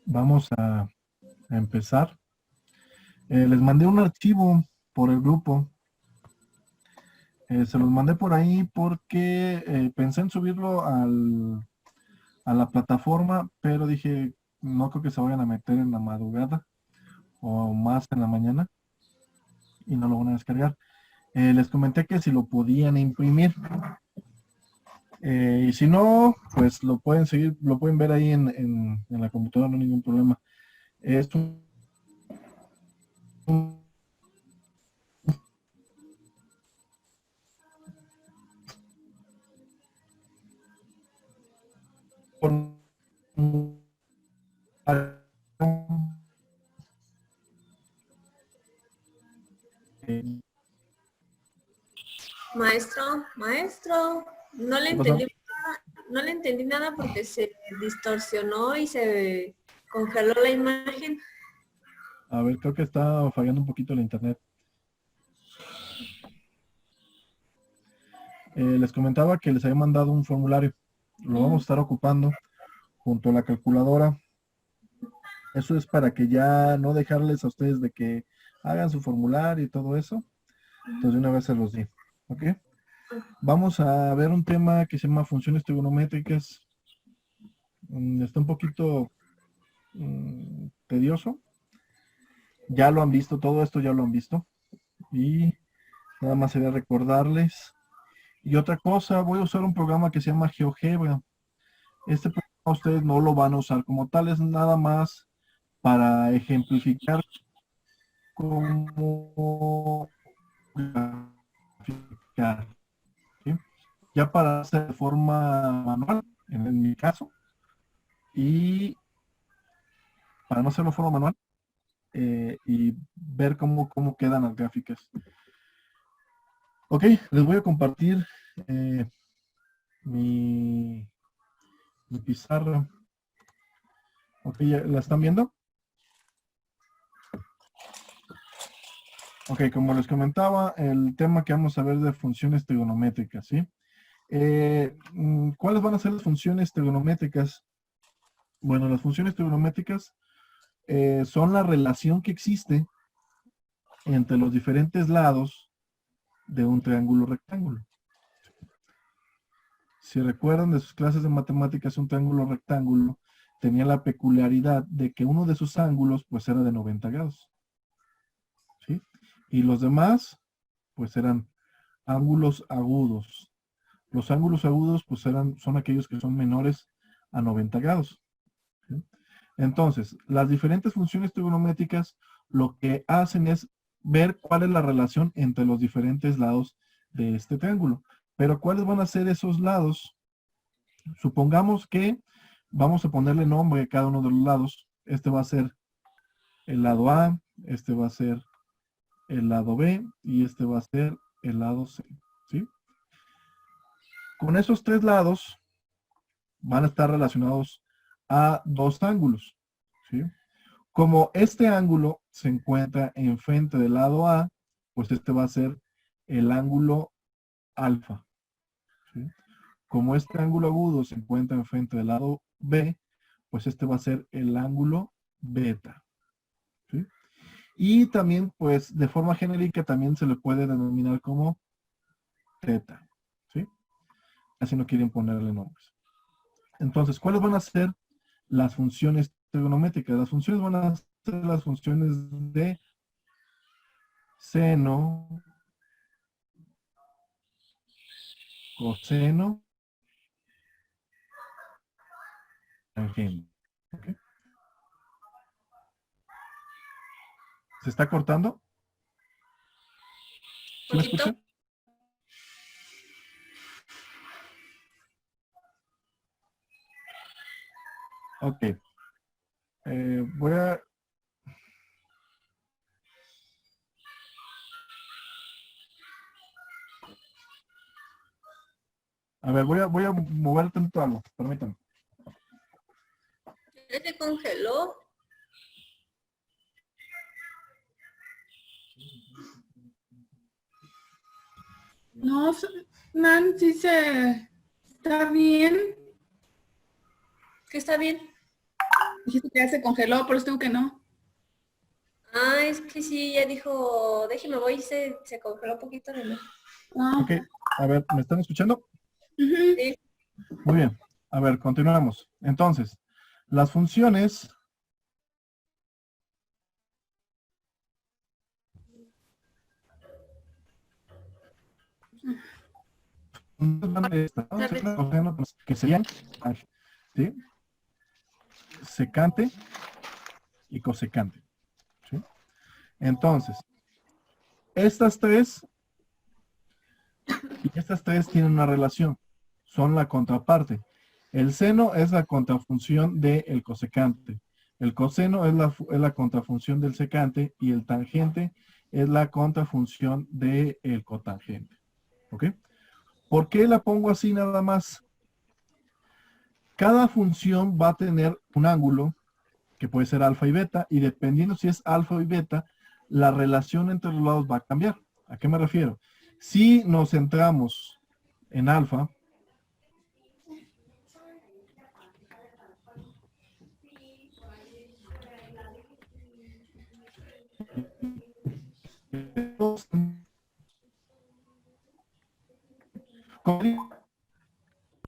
Vamos a empezar. Les mandé un archivo por el grupo. Se los mandé por ahí porque pensé en subirlo a la plataforma, pero dije, no creo que se vayan a meter en la madrugada o más en la mañana y no lo van a descargar. Les comenté que si lo podían imprimir. Y si no, pues lo pueden seguir, lo pueden ver ahí en la computadora, no hay ningún problema. Es un Maestro, no le ¿Qué pasó? entendí nada, no le entendí nada porque se distorsionó y se congeló la imagen. A ver, creo que está fallando un poquito el internet. Les comentaba que les había mandado un formulario. Lo vamos a estar ocupando junto a la calculadora. Eso es para que ya no dejarles a ustedes de que hagan su formulario y todo eso. Entonces de una vez se los di. ¿Ok? Vamos a ver un tema que se llama funciones trigonométricas. Está un poquito tedioso. Ya lo han visto, todo esto ya lo han visto. Y nada más sería recordarles. Y otra cosa, voy a usar un programa que se llama GeoGebra. Este programa ustedes no lo van a usar como tal, es nada más para ejemplificar cómo graficar, ¿sí? Ya para hacer de forma manual, en mi caso, y para no hacerlo de forma manual, y ver cómo quedan las gráficas. Ok, les voy a compartir eh, mi, mi pizarra. Ok, ¿la están viendo? Ok, como les comentaba, el tema que vamos a ver de funciones trigonométricas, ¿sí? ¿Cuáles van a ser las funciones trigonométricas? Bueno, las funciones trigonométricas son la relación que existe entre los diferentes lados de un triángulo rectángulo. Si recuerdan de sus clases de matemáticas, un triángulo rectángulo tenía la peculiaridad de que uno de sus ángulos pues era de 90 grados, ¿sí? Y los demás pues eran ángulos agudos. Los ángulos agudos pues son aquellos que son menores a 90 grados, ¿sí? Entonces, las diferentes funciones trigonométricas lo que hacen es ver cuál es la relación entre los diferentes lados de este triángulo. Pero ¿cuáles van a ser esos lados? Supongamos que vamos a ponerle nombre a cada uno de los lados. Este va a ser el lado A, este va a ser el lado B y este va a ser el lado C, ¿sí? Con esos tres lados van a estar relacionados a dos ángulos, ¿sí? Como este ángulo se encuentra enfrente del lado A, pues este va a ser el ángulo alfa, ¿sí? Como este ángulo agudo se encuentra enfrente del lado B, pues este va a ser el ángulo beta, ¿sí? Y también, pues, de forma genérica también se le puede denominar como teta, ¿sí? Así no quieren ponerle nombres. Entonces, ¿cuáles van a ser las funciones trigonométricas? Las funciones van a ser las funciones de seno, coseno, tangente. ¿Okay? ¿Se está cortando? ¿Sí me Poquito. escuchan? Ok. Voy a... A ver, voy a mover tanto algo. Permítanme. ¿Ya se congeló? No, Nancy, está bien. ¿Que está bien? Dijiste que ya se congeló, por eso digo que no. Ah, es que sí, ya dijo, déjeme voy, se congeló un poquito de más. Ah, Ok, a ver, ¿me están escuchando? ujú. Sí. Muy bien. A ver, continuamos. Entonces, las funciones que serían, ¿sí? Secante y cosecante, ¿sí? Entonces, estas tres y estas tres tienen una relación, son la contraparte. El seno es la contrafunción del cosecante. El coseno es la contrafunción del secante y el tangente es la contrafunción del cotangente. ¿Ok? ¿Por qué la pongo así nada más? Cada función va a tener un ángulo que puede ser alfa y beta, y dependiendo si es alfa y beta, la relación entre los lados va a cambiar. ¿A qué me refiero? Si nos centramos en alfa,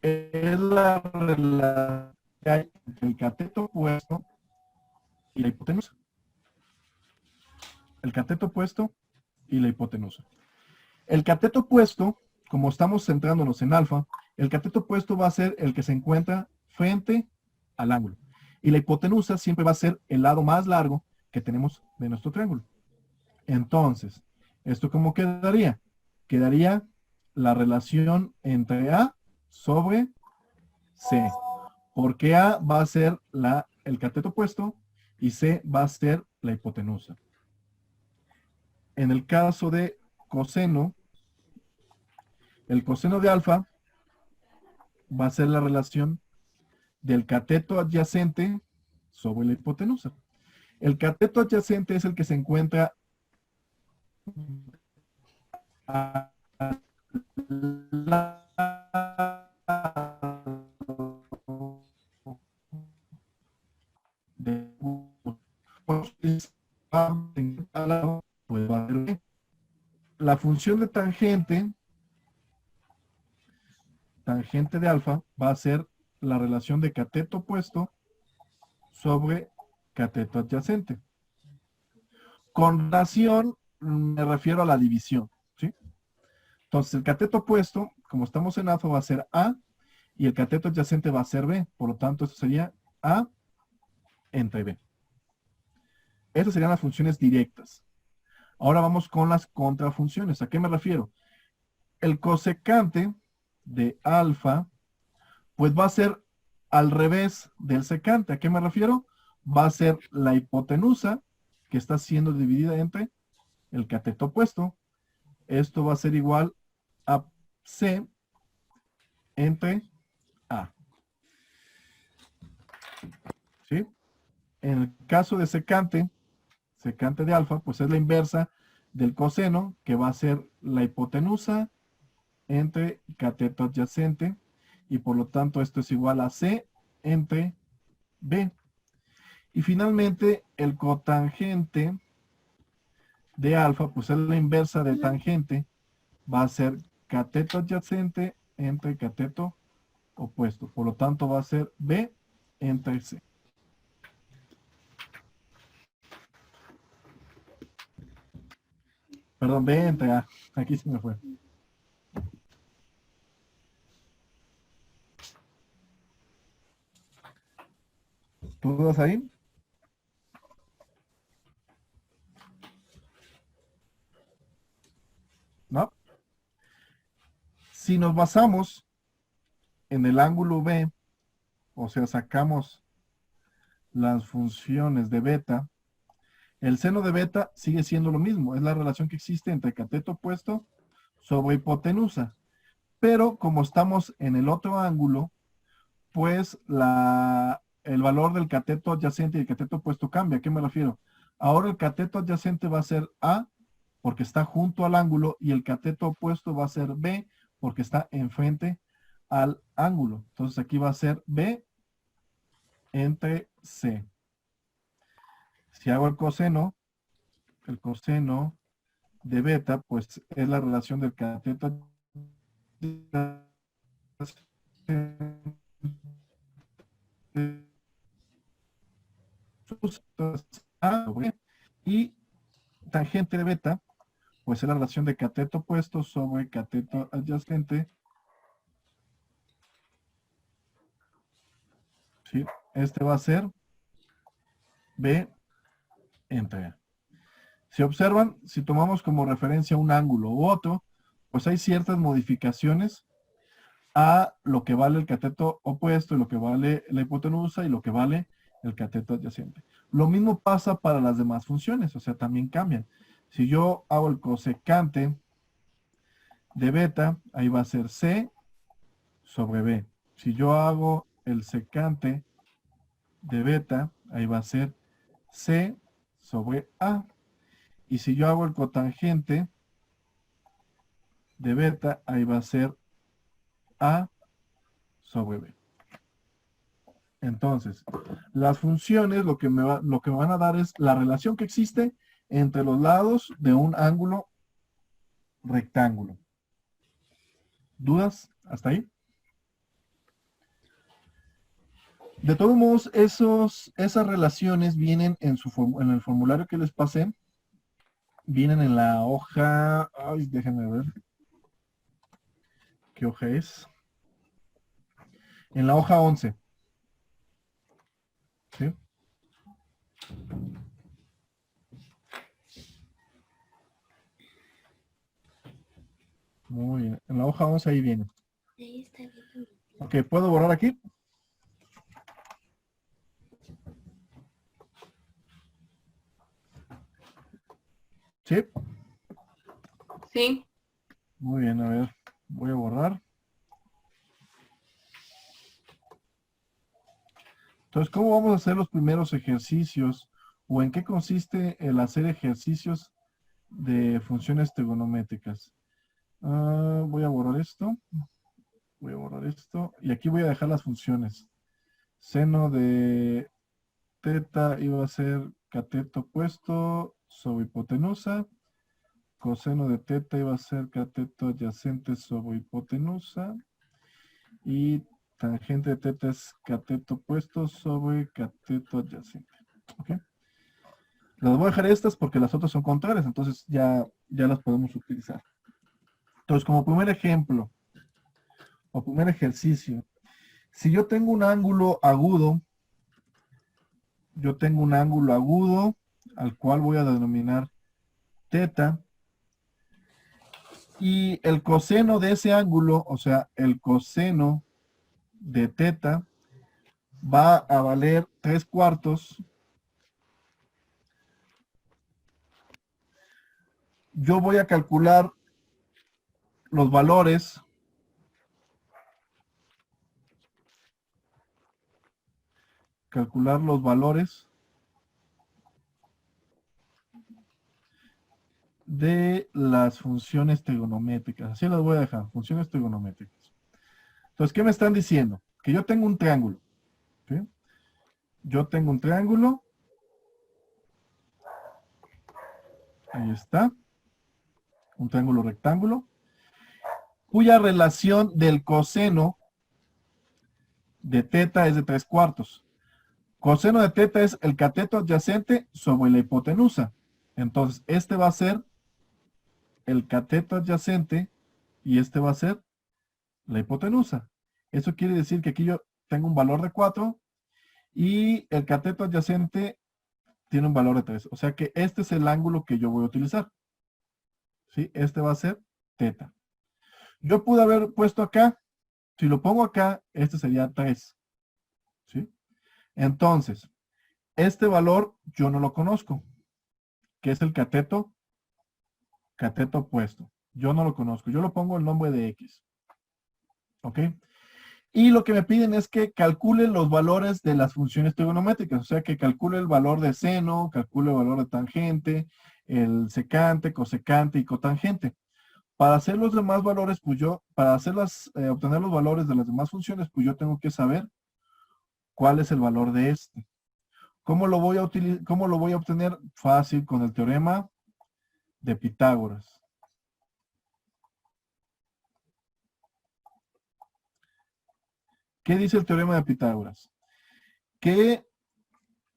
es la relación que hay entre el cateto opuesto y la hipotenusa. El cateto opuesto y la hipotenusa. El cateto opuesto, como estamos centrándonos en alfa, el cateto opuesto va a ser el que se encuentra frente al ángulo. Y la hipotenusa siempre va a ser el lado más largo que tenemos de nuestro triángulo. Entonces, ¿esto cómo quedaría? Quedaría la relación entre A sobre C. Porque A va a ser el cateto opuesto y C va a ser la hipotenusa. En el caso de coseno, el coseno de alfa va a ser la relación del cateto adyacente sobre la hipotenusa. El cateto adyacente es el que se encuentra al lado de pues va a ser la función de tangente de alfa va a ser la relación de cateto opuesto sobre cateto adyacente. Con relación me refiero a la división, ¿sí? Entonces el cateto opuesto, como estamos en alfa, va a ser A y el cateto adyacente va a ser B. Por lo tanto, esto sería A entre B. Estas serían las funciones directas. Ahora vamos con las contrafunciones. ¿A qué me refiero? El cosecante de alfa, pues va a ser al revés del secante. ¿A qué me refiero? Va a ser la hipotenusa, que está siendo dividida entre el cateto opuesto. Esto va a ser igual a C entre A. ¿Sí? En el caso de secante de alfa, pues es la inversa del coseno, que va a ser la hipotenusa entre cateto adyacente, y por lo tanto esto es igual a C entre B. Y finalmente el cotangente de alfa, pues es la inversa de tangente, va a ser cateto adyacente entre cateto opuesto. Por lo tanto va a ser B entre C. Perdón, B entre A. Aquí se me fue. ¿Dudas ahí? ¿No? Si nos basamos en el ángulo B, o sea, sacamos las funciones de beta, el seno de beta sigue siendo lo mismo. Es la relación que existe entre cateto opuesto sobre hipotenusa. Pero como estamos en el otro ángulo, pues el valor del cateto adyacente y el cateto opuesto cambia. ¿A qué me refiero? Ahora el cateto adyacente va a ser A porque está junto al ángulo y el cateto opuesto va a ser B porque está enfrente al ángulo. Entonces aquí va a ser B entre C. Si hago el coseno de beta, pues es la relación del cateto y tangente de beta, pues es la relación de cateto opuesto sobre cateto adyacente. ¿Sí? Este va a ser B entre A. Si observan, si tomamos como referencia un ángulo u otro, pues hay ciertas modificaciones a lo que vale el cateto opuesto, y lo que vale la hipotenusa y lo que vale el cateto adyacente. Lo mismo pasa para las demás funciones, o sea, también cambian. Si yo hago el cosecante de beta, ahí va a ser C sobre B. Si yo hago el secante de beta, ahí va a ser C sobre A. Y si yo hago el cotangente de beta, ahí va a ser A sobre B. Entonces, las funciones lo que me van a dar es la relación que existe entre los lados de un ángulo rectángulo. ¿Dudas hasta ahí? De todos modos, esas relaciones vienen en el formulario que les pasé. Vienen en la hoja... Ay, déjenme ver. ¿Qué hoja es? En la hoja 11. ¿Sí? Muy bien. En la hoja 11 ahí viene. Ahí está bien. Ok, ¿puedo borrar aquí? ¿Sí? Sí. Muy bien, a ver. Voy a borrar. Entonces, ¿cómo vamos a hacer los primeros ejercicios? ¿O en qué consiste el hacer ejercicios de funciones trigonométricas? Voy a borrar esto. Voy a borrar esto. Y aquí voy a dejar las funciones. Seno de teta iba a ser cateto opuesto sobre hipotenusa. Coseno de teta iba a ser cateto adyacente sobre hipotenusa. Y tangente de teta es cateto opuesto sobre cateto adyacente. ¿Ok? Las voy a dejar estas porque las otras son contrarias, entonces ya las podemos utilizar. Entonces, como primer ejemplo, o primer ejercicio, si yo tengo un ángulo agudo, al cual voy a denominar teta, y el coseno de ese ángulo, o sea, el coseno de teta, va a valer 3/4. Yo voy a calcular los valores de las funciones trigonométricas. Así las voy a dejar, funciones trigonométricas. Entonces, ¿qué me están diciendo? Que yo tengo un triángulo. ¿Sí? Yo tengo un triángulo. Ahí está. Un triángulo rectángulo. Cuya relación del coseno de teta es de 3/4. Coseno de teta es el cateto adyacente sobre la hipotenusa. Entonces, este va a ser el cateto adyacente y este va a ser la hipotenusa. Eso quiere decir que aquí yo tengo un valor de 4 y el cateto adyacente tiene un valor de 3. O sea que este es el ángulo que yo voy a utilizar. ¿Sí? Este va a ser teta. Yo pude haber puesto acá, si lo pongo acá, este sería 3. ¿Sí? Entonces, este valor yo no lo conozco, que es el cateto opuesto. Yo no lo conozco. Yo lo pongo el nombre de X. ¿Ok? Y lo que me piden es que calcule los valores de las funciones trigonométricas. O sea, que calcule el valor de seno, calcule el valor de tangente, el secante, cosecante y cotangente. Para hacer los demás valores, pues para obtener los valores de las demás funciones, pues yo tengo que saber cuál es el valor de este. ¿Cómo lo voy a obtener? Fácil, con el teorema de Pitágoras. ¿Qué dice el teorema de Pitágoras? Que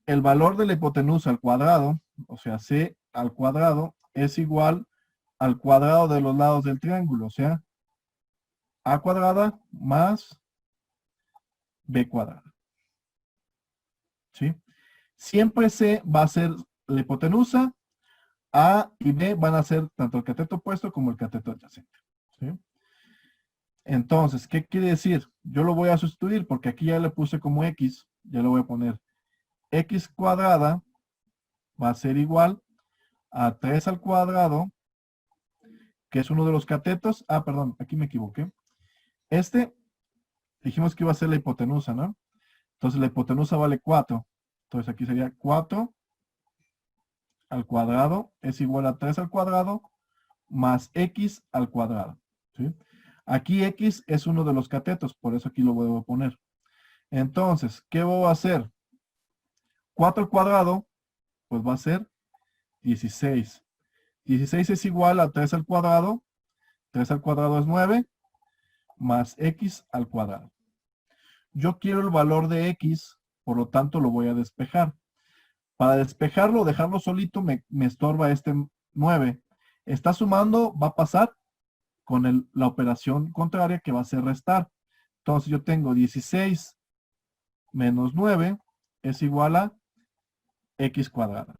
el valor de la hipotenusa al cuadrado, o sea, c al cuadrado, es igual al cuadrado de los lados del triángulo, o sea, a cuadrada más b cuadrada. ¿Sí? Siempre c va a ser la hipotenusa, a y b van a ser tanto el cateto opuesto como el cateto adyacente. ¿Sí? Entonces, ¿qué quiere decir? Yo lo voy a sustituir porque aquí ya le puse como x, ya lo voy a poner x cuadrada va a ser igual a 3 al cuadrado, que es uno de los catetos. Ah, perdón, aquí me equivoqué. Dijimos que iba a ser la hipotenusa, ¿no? Entonces la hipotenusa vale 4. Entonces aquí sería 4 al cuadrado es igual a 3 al cuadrado más x al cuadrado. ¿Sí? Aquí x es uno de los catetos, por eso aquí lo voy a poner. Entonces, ¿qué voy a hacer? 4 al cuadrado, pues va a ser 16. 16 es igual a 3 al cuadrado. 3 al cuadrado es 9, más x al cuadrado. Yo quiero el valor de x, por lo tanto lo voy a despejar. Para despejarlo, dejarlo solito, me estorba este 9. Está sumando, va a pasar con la operación contraria que va a ser restar. Entonces yo tengo 16 menos 9 es igual a x cuadrada.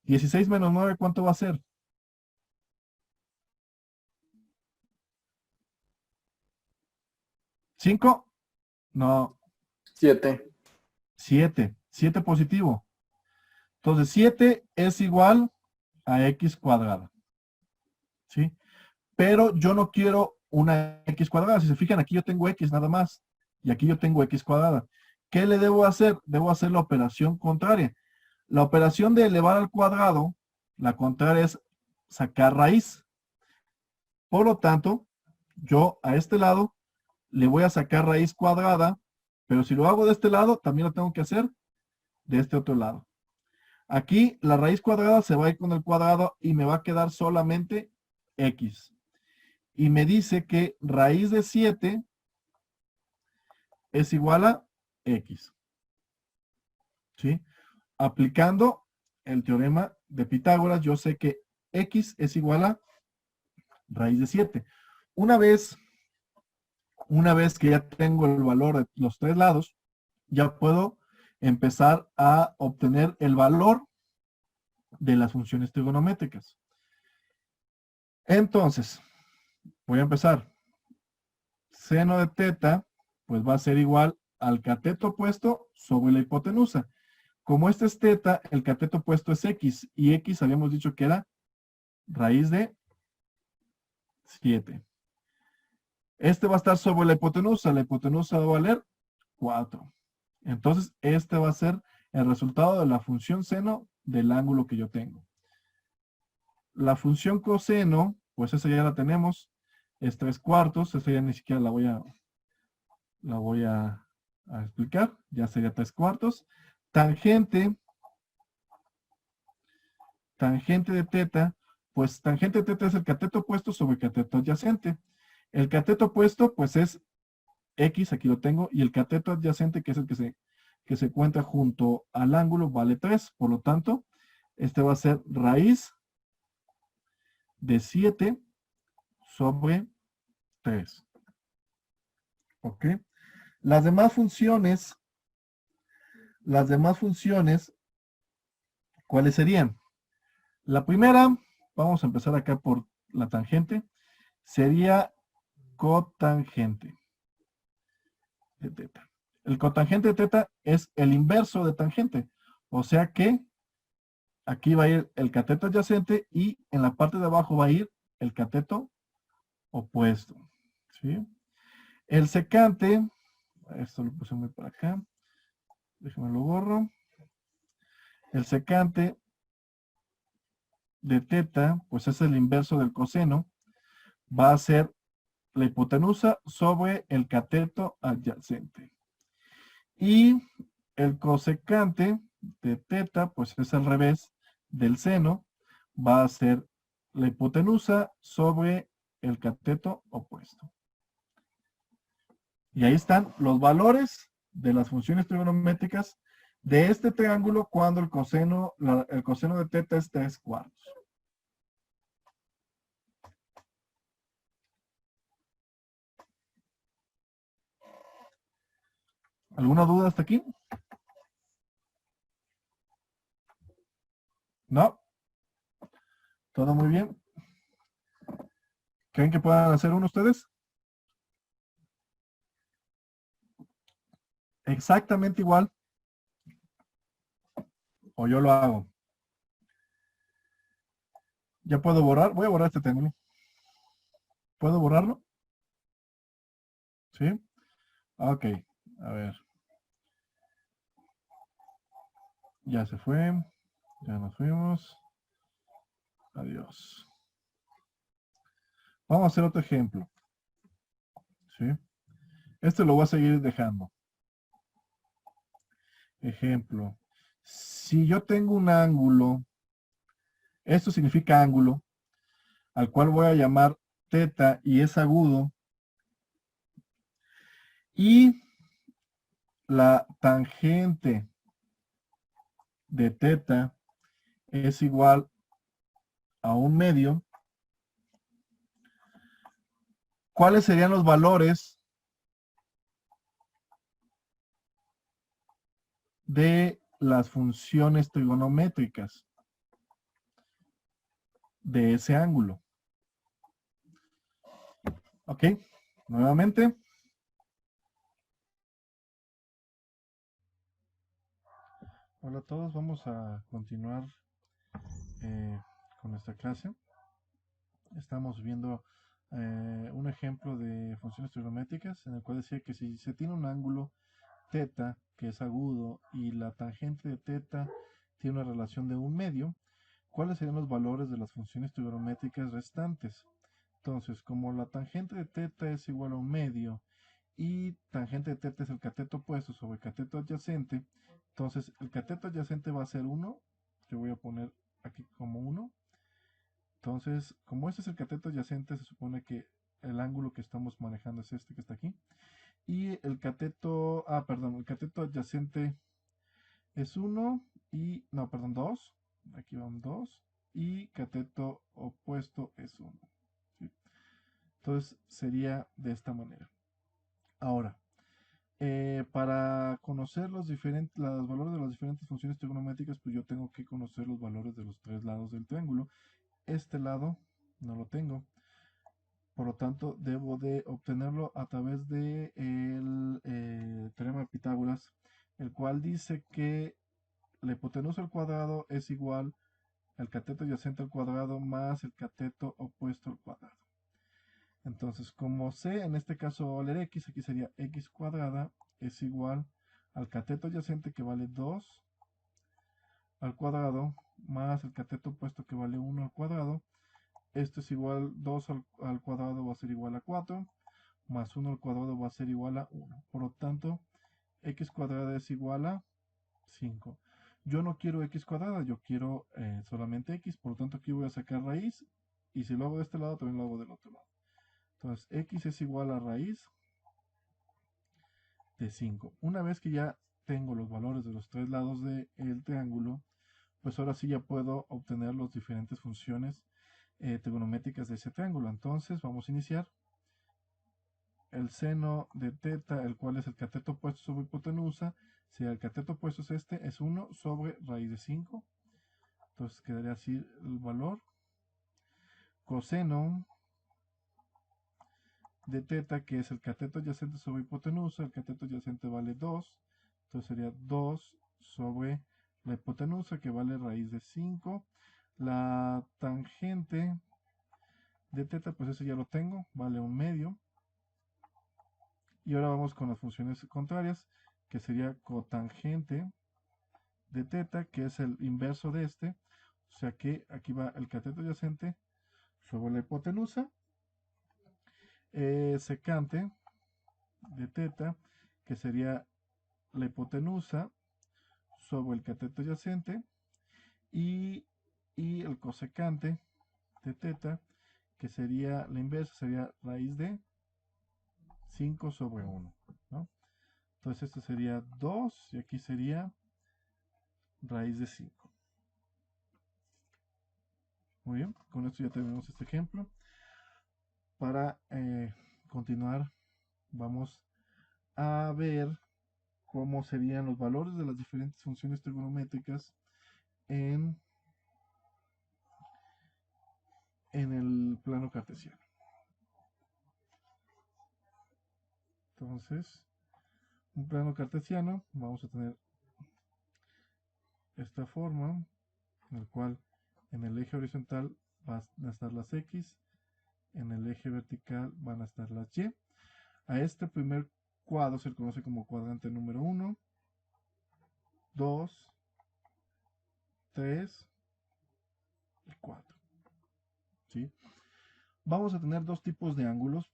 16 menos 9, ¿cuánto va a ser? ¿5? No, 7. 7. 7 positivo. Entonces 7 es igual a x cuadrada. ¿Sí? Pero yo no quiero una x cuadrada. Si se fijan, aquí yo tengo x nada más. Y aquí yo tengo x cuadrada. ¿Qué le debo hacer? Debo hacer la operación contraria. La operación de elevar al cuadrado, la contraria es sacar raíz. Por lo tanto, yo a este lado le voy a sacar raíz cuadrada, pero si lo hago de este lado, también lo tengo que hacer de este otro lado. Aquí la raíz cuadrada se va a ir con el cuadrado y me va a quedar solamente x. Y me dice que raíz de 7 es igual a x. ¿Sí? Aplicando el teorema de Pitágoras, yo sé que x es igual a raíz de 7. Una vez que ya tengo el valor de los tres lados, ya puedo empezar a obtener el valor de las funciones trigonométricas. Entonces, voy a empezar. Seno de teta, pues va a ser igual al cateto opuesto sobre la hipotenusa. Como este es teta, el cateto opuesto es x, y x habíamos dicho que era raíz de 7. Este va a estar sobre la hipotenusa va a valer 4. Entonces, este va a ser el resultado de la función seno del ángulo que yo tengo. La función coseno, pues esa ya la tenemos, es 3/4, esa ya ni siquiera la voy a explicar, ya sería 3/4. Tangente de teta, pues tangente de teta es el cateto opuesto sobre el cateto adyacente. El cateto opuesto, pues es x, aquí lo tengo, y el cateto adyacente, que es el que se encuentra junto al ángulo, vale 3. Por lo tanto, este va a ser raíz de 7 sobre 3. ¿Ok? Las demás funciones, ¿cuáles serían? La primera, vamos a empezar acá por la tangente, sería cotangente de teta. El cotangente de teta es el inverso de tangente. O sea que aquí va a ir el cateto adyacente y en la parte de abajo va a ir el cateto opuesto. ¿Sí? El secante, esto lo puse muy para acá, déjame lo borro. El secante de teta, pues es el inverso del coseno, va a ser la hipotenusa sobre el cateto adyacente. Y el cosecante, de teta, pues es al revés del seno, va a ser la hipotenusa sobre el cateto opuesto. Y ahí están los valores de las funciones trigonométricas de este triángulo cuando el coseno de teta es 3/4. ¿Alguna duda hasta aquí? ¿No? ¿Todo muy bien? ¿Creen que puedan hacer uno ustedes? Exactamente igual. O yo lo hago. ¿Ya puedo borrar? Voy a borrar este triángulo. ¿Puedo borrarlo? ¿Sí? Ok. A ver. Ya se fue. Ya nos fuimos. Adiós. Vamos a hacer otro ejemplo. ¿Sí? Este lo voy a seguir dejando. Ejemplo. Si yo tengo un ángulo, esto significa ángulo, al cual voy a llamar teta y es agudo, y la tangente de teta es igual a un medio, ¿cuáles serían los valores de las funciones trigonométricas de ese ángulo? Ok, nuevamente. Hola a todos, vamos a continuar con esta clase. Estamos viendo un ejemplo de funciones trigonométricas en el cual decía que si se tiene un ángulo teta que es agudo y la tangente de teta tiene una relación de un medio, ¿cuáles serían los valores de las funciones trigonométricas restantes? Entonces, como la tangente de teta es igual a un medio y tangente de teta es el cateto opuesto sobre el cateto adyacente, entonces el cateto adyacente va a ser 1, yo voy a poner aquí como 1. Entonces, como este es el cateto adyacente, se supone que el ángulo que estamos manejando es este que está aquí. Y el cateto, el cateto adyacente es 1 y, no, perdón, 2. Aquí van 2. Y cateto opuesto es 1. ¿Sí? Entonces, sería de esta manera. Ahora, para conocer los valores de las diferentes funciones trigonométricas, pues yo tengo que conocer los valores de los tres lados del triángulo. Este lado no lo tengo. Por lo tanto, debo de obtenerlo a través de el teorema de Pitágoras, el cual dice que la hipotenusa al cuadrado es igual al cateto adyacente al cuadrado más el cateto opuesto al cuadrado. Entonces, como sé, en este caso valer x, aquí sería x cuadrada es igual al cateto adyacente que vale 2 al cuadrado más el cateto opuesto que vale 1 al cuadrado. Esto es igual, 2 al cuadrado va a ser igual a 4, más 1 al cuadrado va a ser igual a 1. Por lo tanto, x cuadrada es igual a 5. Yo no quiero x cuadrada, yo quiero solamente x, por lo tanto aquí voy a sacar raíz, y si lo hago de este lado, también lo hago del otro lado. Entonces, x es igual a raíz de 5. Una vez que ya tengo los valores de los tres lados del triángulo, pues ahora sí ya puedo obtener las diferentes funciones trigonométricas de ese triángulo. Entonces, vamos a iniciar. El seno de teta, el cual es el cateto opuesto sobre hipotenusa, si el cateto opuesto es este, es 1 sobre raíz de 5. Entonces quedaría así el valor. Coseno de teta, que es el cateto adyacente sobre hipotenusa, el cateto adyacente vale 2. Entonces sería 2 sobre la hipotenusa, que vale raíz de 5. La tangente de teta, pues ese ya lo tengo, vale un medio. Y ahora vamos con las funciones contrarias, que sería cotangente de teta, que es el inverso de este. O sea que aquí va el cateto adyacente sobre la hipotenusa. Secante de teta, que sería la hipotenusa sobre el cateto adyacente y el cosecante de teta, que sería la inversa, sería raíz de 5 sobre 1, ¿no? Entonces esto sería 2 y aquí sería raíz de 5. Muy bien, con esto ya tenemos este ejemplo. Para continuar, vamos a ver cómo serían los valores de las diferentes funciones trigonométricas en el plano cartesiano. Entonces, un plano cartesiano, vamos a tener esta forma, en el cual en el eje horizontal van a estar las X, en el eje vertical van a estar las Y. A este primer cuadro se le conoce como cuadrante número 1, 2, 3 y 4. ¿Sí? Vamos a tener dos tipos de ángulos,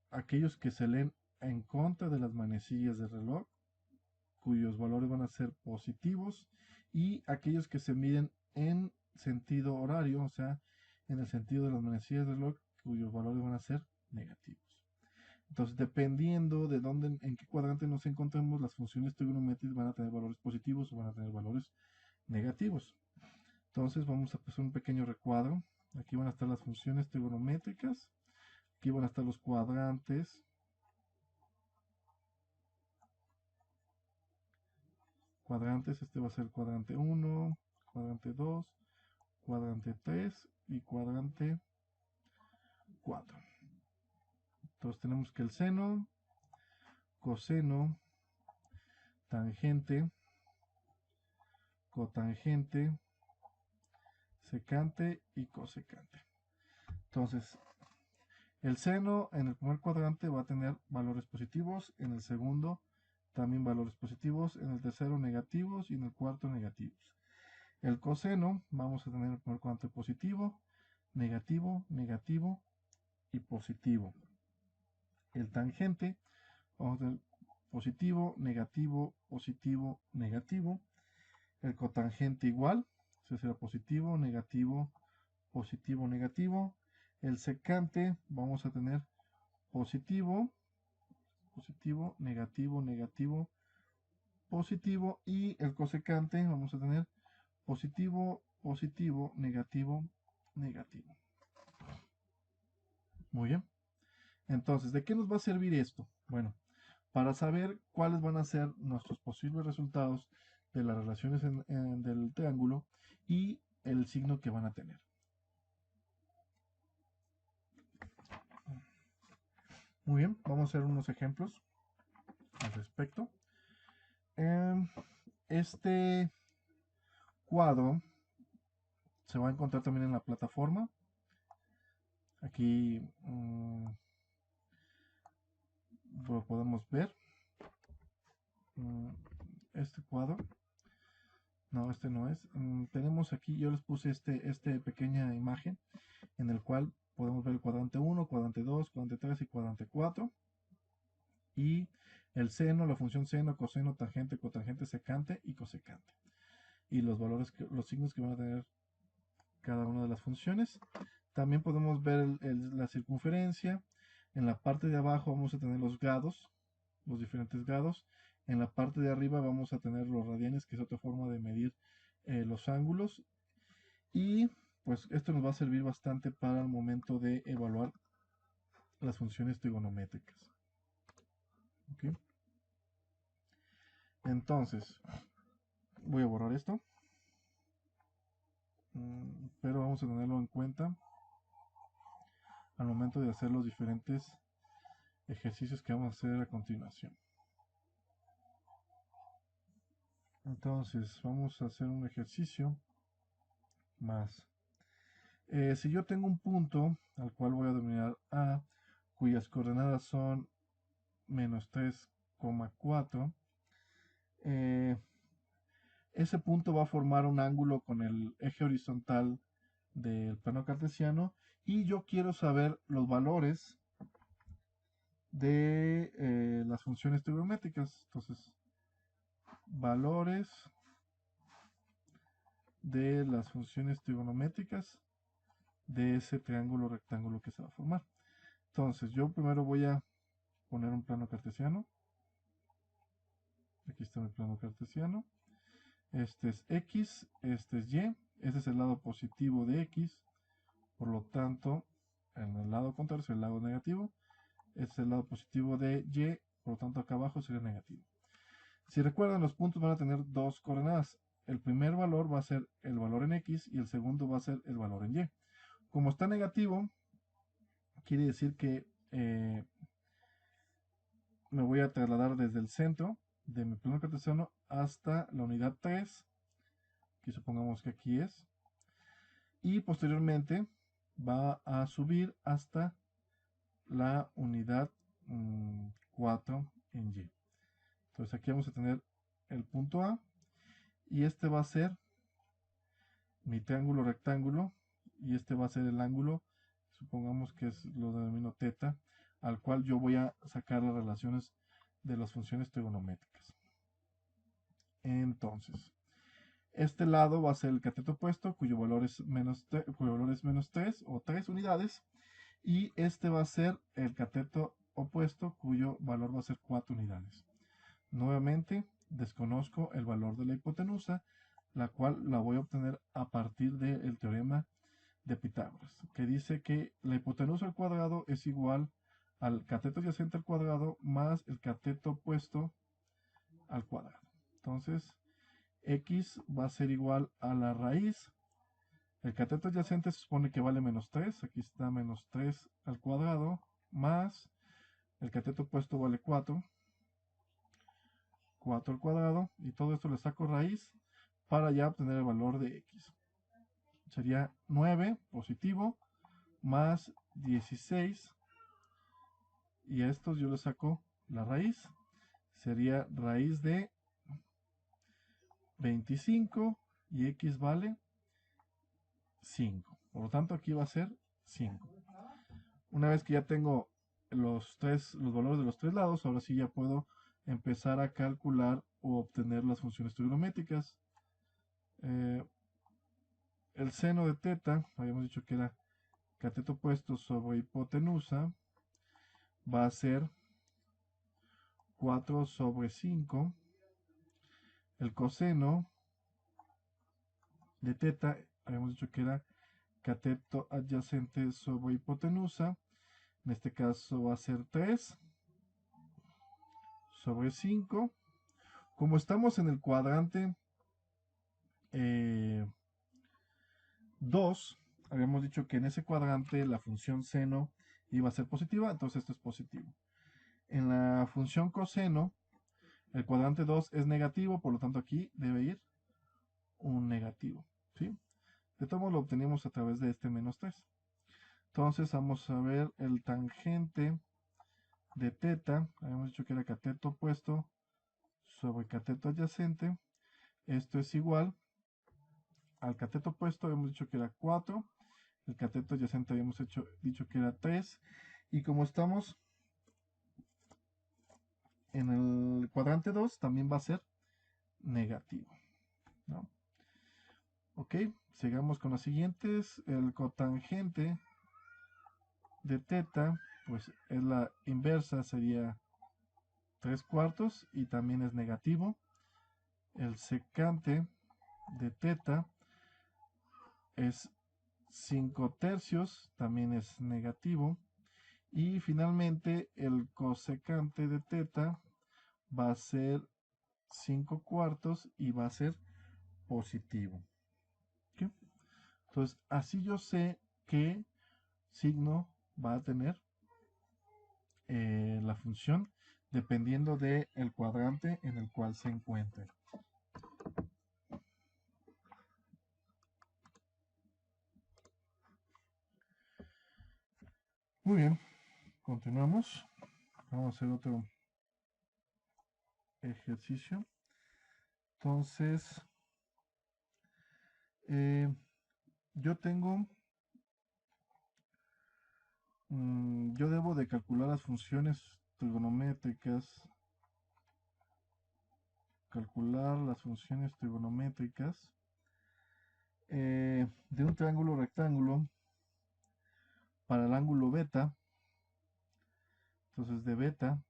aquellos que se leen en contra de las manecillas del reloj, cuyos valores van a ser positivos, y aquellos que se miden en sentido horario, o sea, en el sentido de las manecillas del reloj, cuyos valores van a ser negativos. Entonces, dependiendo de dónde, en qué cuadrante nos encontremos, las funciones trigonométricas van a tener valores positivos o van a tener valores negativos. Entonces, vamos a hacer un pequeño recuadro. Aquí van a estar las funciones trigonométricas. Aquí van a estar los cuadrantes. Este va a ser el cuadrante 1, cuadrante 2, cuadrante 3 y cuadrante 4. Entonces tenemos que el seno, coseno, tangente, cotangente, secante y cosecante. Entonces, el seno en el primer cuadrante va a tener valores positivos, en el segundo también valores positivos, en el tercero negativos y en el cuarto negativos. El coseno vamos a tener el primer cuadrante positivo, negativo, negativo y positivo. El tangente vamos a tener positivo, negativo, positivo, negativo. El cotangente igual, eso será positivo, negativo, positivo, negativo. El secante vamos a tener positivo, positivo, negativo, negativo, positivo. Y el cosecante vamos a tener positivo, positivo, negativo, negativo. Muy bien. Entonces, ¿de qué nos va a servir esto? Bueno, para saber cuáles van a ser nuestros posibles resultados de las relaciones del triángulo y el signo que van a tener. Muy bien, vamos a hacer unos ejemplos al respecto. Este cuadro se va a encontrar también en la plataforma. Aquí lo podemos ver. Este cuadro. No, este no es. Tenemos aquí, yo les puse esta pequeña imagen en el cual podemos ver el cuadrante 1, cuadrante 2, cuadrante 3 y cuadrante 4. Y el seno, la función seno, coseno, tangente, cotangente, secante y cosecante. Y los valores, los signos que van a tener cada una de las funciones. También podemos ver la circunferencia. En la parte de abajo vamos a tener los grados, los diferentes grados. En la parte de arriba vamos a tener los radianes, que es otra forma de medir los ángulos. Y pues esto nos va a servir bastante para el momento de evaluar las funciones trigonométricas. ¿Okay? Entonces, voy a borrar esto. Pero vamos a tenerlo en cuenta al momento de hacer los diferentes ejercicios que vamos a hacer a continuación. Entonces, vamos a hacer un ejercicio más. Si yo tengo un punto al cual voy a denominar A, cuyas coordenadas son menos 3,4, ese punto va a formar un ángulo con el eje horizontal del plano cartesiano y yo quiero saber los valores de las funciones trigonométricas. Entonces, valores de las funciones trigonométricas de ese triángulo rectángulo que se va a formar. Entonces, yo primero voy a poner un plano cartesiano. Aquí está mi plano cartesiano. Este es X, este es Y. Este es el lado positivo de X. Por lo tanto, en el lado contrario es el lado negativo. Este es el lado positivo de Y. Por lo tanto, acá abajo sería negativo. Si recuerdan, los puntos van a tener dos coordenadas. El primer valor va a ser el valor en X y el segundo va a ser el valor en Y. Como está negativo, quiere decir que me voy a trasladar desde el centro de mi plano cartesiano hasta la unidad 3, que supongamos que aquí es, y posteriormente va a subir hasta la unidad 4 en Y. Entonces aquí vamos a tener el punto A y este va a ser mi triángulo rectángulo y este va a ser el ángulo, supongamos que lo denomino teta, al cual yo voy a sacar las relaciones de las funciones trigonométricas. Entonces, este lado va a ser el cateto opuesto, cuyo valor es menos 3 o 3 unidades, y este va a ser el cateto opuesto, cuyo valor va a ser 4 unidades. Nuevamente, desconozco el valor de la hipotenusa, la cual la voy a obtener a partir del teorema de Pitágoras, que dice que la hipotenusa al cuadrado es igual al cateto adyacente al cuadrado más el cateto opuesto al cuadrado. Entonces, X va a ser igual a la raíz. El cateto adyacente se supone que vale menos 3. Aquí está menos 3 al cuadrado más el cateto opuesto vale 4. 4 al cuadrado. Y todo esto le saco raíz para ya obtener el valor de X. Sería 9 positivo más 16. Y a estos yo le saco la raíz. Sería raíz de 25 y X vale 5. Por lo tanto, aquí va a ser 5. Una vez que ya tengo los valores de los tres lados, ahora sí ya puedo empezar a calcular o obtener las funciones trigonométricas. El seno de teta, habíamos dicho que era cateto opuesto sobre hipotenusa, va a ser 4 sobre 5. El coseno de teta, habíamos dicho que era cateto adyacente sobre hipotenusa. En este caso va a ser 3 sobre 5. Como estamos en el cuadrante 2, habíamos dicho que en ese cuadrante la función seno iba a ser positiva, entonces esto es positivo. En la función coseno, el cuadrante 2 es negativo, por lo tanto aquí debe ir un negativo, ¿sí? De todo modo lo obtenemos a través de este menos 3. Entonces vamos a ver el tangente de teta, habíamos dicho que era cateto opuesto sobre cateto adyacente. Esto es igual al cateto opuesto, habíamos dicho que era 4. El cateto adyacente habíamos dicho que era 3. Y como estamos en el cuadrante 2, también va a ser negativo, ¿no? Ok, sigamos con las siguientes. El cotangente de teta, pues es la inversa, sería 3/4 y también es negativo. El secante de teta es 5/3, también es negativo. Y finalmente el cosecante de teta va a ser 5/4 y va a ser positivo. ¿Okay? Entonces, así yo sé qué signo va a tener la función dependiendo del cuadrante en el cual se encuentre. Muy bien, continuamos. Vamos a hacer otro ejercicio. Entonces, yo tengo, yo debo de calcular las funciones trigonométricas, de un triángulo rectángulo para el ángulo beta. Entonces de beta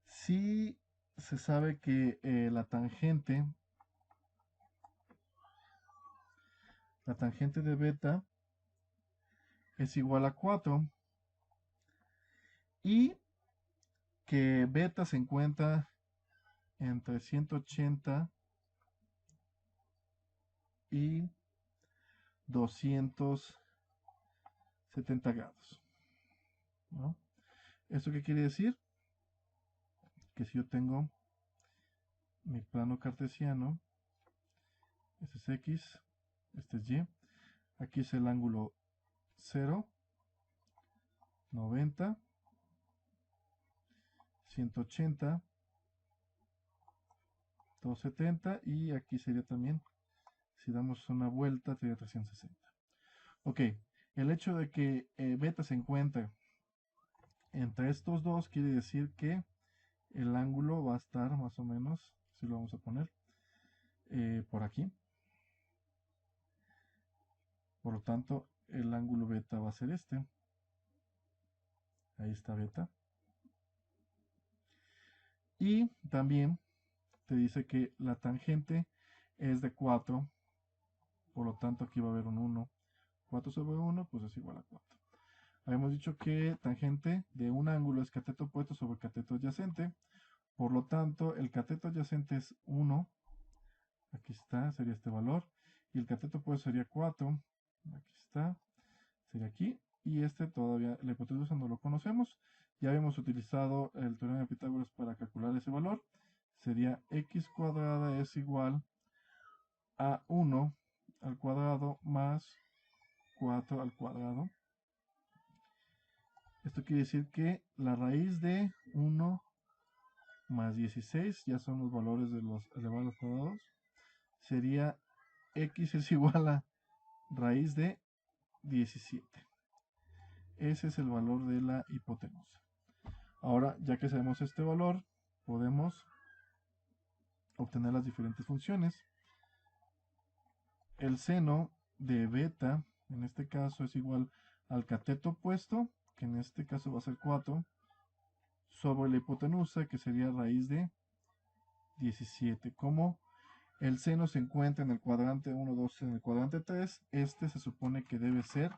si se sabe que la tangente de beta es igual a 4 y que beta se encuentra entre 180 y 270 grados, ¿no? ¿Esto qué quiere decir? Que si yo tengo mi plano cartesiano, este es X, este es Y, aquí es el ángulo 0, 90, 180, 270 y aquí sería también, si damos una vuelta, sería 360. Ok, el hecho de que beta se encuentre entre estos dos quiere decir que el ángulo va a estar más o menos, si lo vamos a poner, por aquí. Por lo tanto, el ángulo beta va a ser este. Ahí está beta. Y también te dice que la tangente es de 4. Por lo tanto, aquí va a haber un 1. 4 sobre 1, pues es igual a 4. Habíamos dicho que tangente de un ángulo es cateto opuesto sobre cateto adyacente. Por lo tanto, el cateto adyacente es 1. Aquí está, sería este valor. Y el cateto opuesto sería 4. Aquí está, sería aquí. Y este todavía, la hipotenusa no lo conocemos. Ya habíamos utilizado el teorema de Pitágoras para calcular ese valor. Sería x cuadrada es igual a 1 al cuadrado más 4 al cuadrado. Esto quiere decir que la raíz de 1 más 16, ya son los valores de los elevados cuadrados, sería x es igual a raíz de 17. Ese es el valor de la hipotenusa. Ahora, ya que sabemos este valor, podemos obtener las diferentes funciones. El seno de beta, en este caso, es igual al cateto opuesto, que en este caso va a ser 4, sobre la hipotenusa, que sería raíz de 17. Como el seno se encuentra en el cuadrante 1, 2, en el cuadrante 3, este se supone que debe ser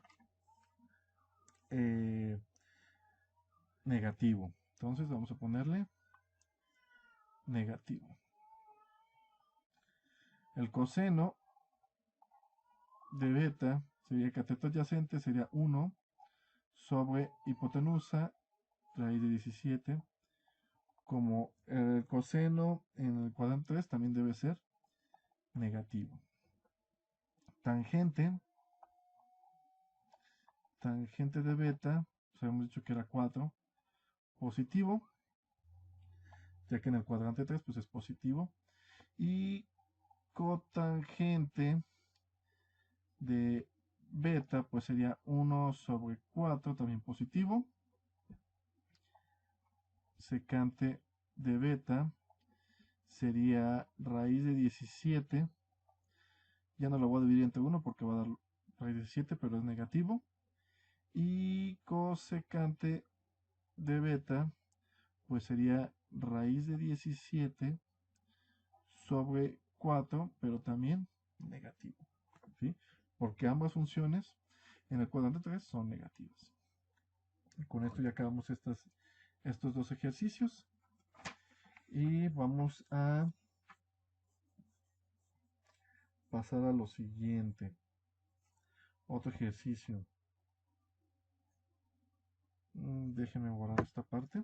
negativo. Entonces vamos a ponerle negativo. El coseno de beta sería cateto adyacente, sería 1 sobre hipotenusa, raíz de 17. Como el coseno en el cuadrante 3 también debe ser negativo. Tangente de beta, pues habíamos dicho que era 4, positivo, ya que en el cuadrante 3 pues es positivo. Y cotangente de beta pues sería 1 sobre 4, también positivo. Secante de beta sería raíz de 17. Ya no lo voy a dividir entre 1 porque va a dar raíz de 17, pero es negativo. Y cosecante de beta pues sería raíz de 17 sobre 4, pero también negativo, ¿sí? Porque ambas funciones en el cuadrante 3 son negativas. Y con esto ya acabamos estos dos ejercicios. Y vamos a pasar a lo siguiente. Otro ejercicio. Déjenme borrar esta parte.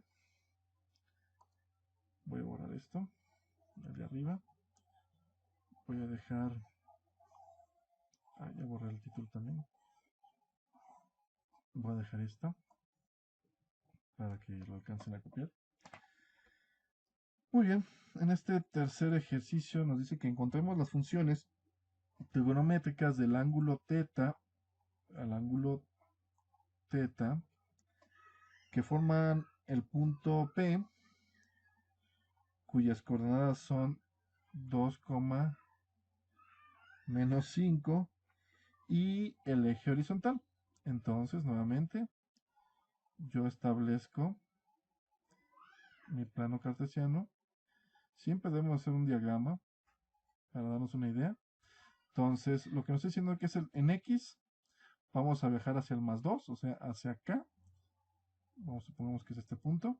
Voy a borrar esto, el de arriba. Voy a dejar... ya borré el título también. Voy a dejar esto para que lo alcancen a copiar. Muy bien, en este tercer ejercicio nos dice que encontremos las funciones trigonométricas del ángulo θ al ángulo θ que forman el punto P, cuyas coordenadas son 2, menos 5 y el eje horizontal. Entonces, nuevamente, yo establezco mi plano cartesiano. Siempre debemos hacer un diagrama para darnos una idea. Entonces, lo que nos está diciendo que es en X, vamos a viajar hacia el más 2, o sea, hacia acá. Supongamos que es este punto.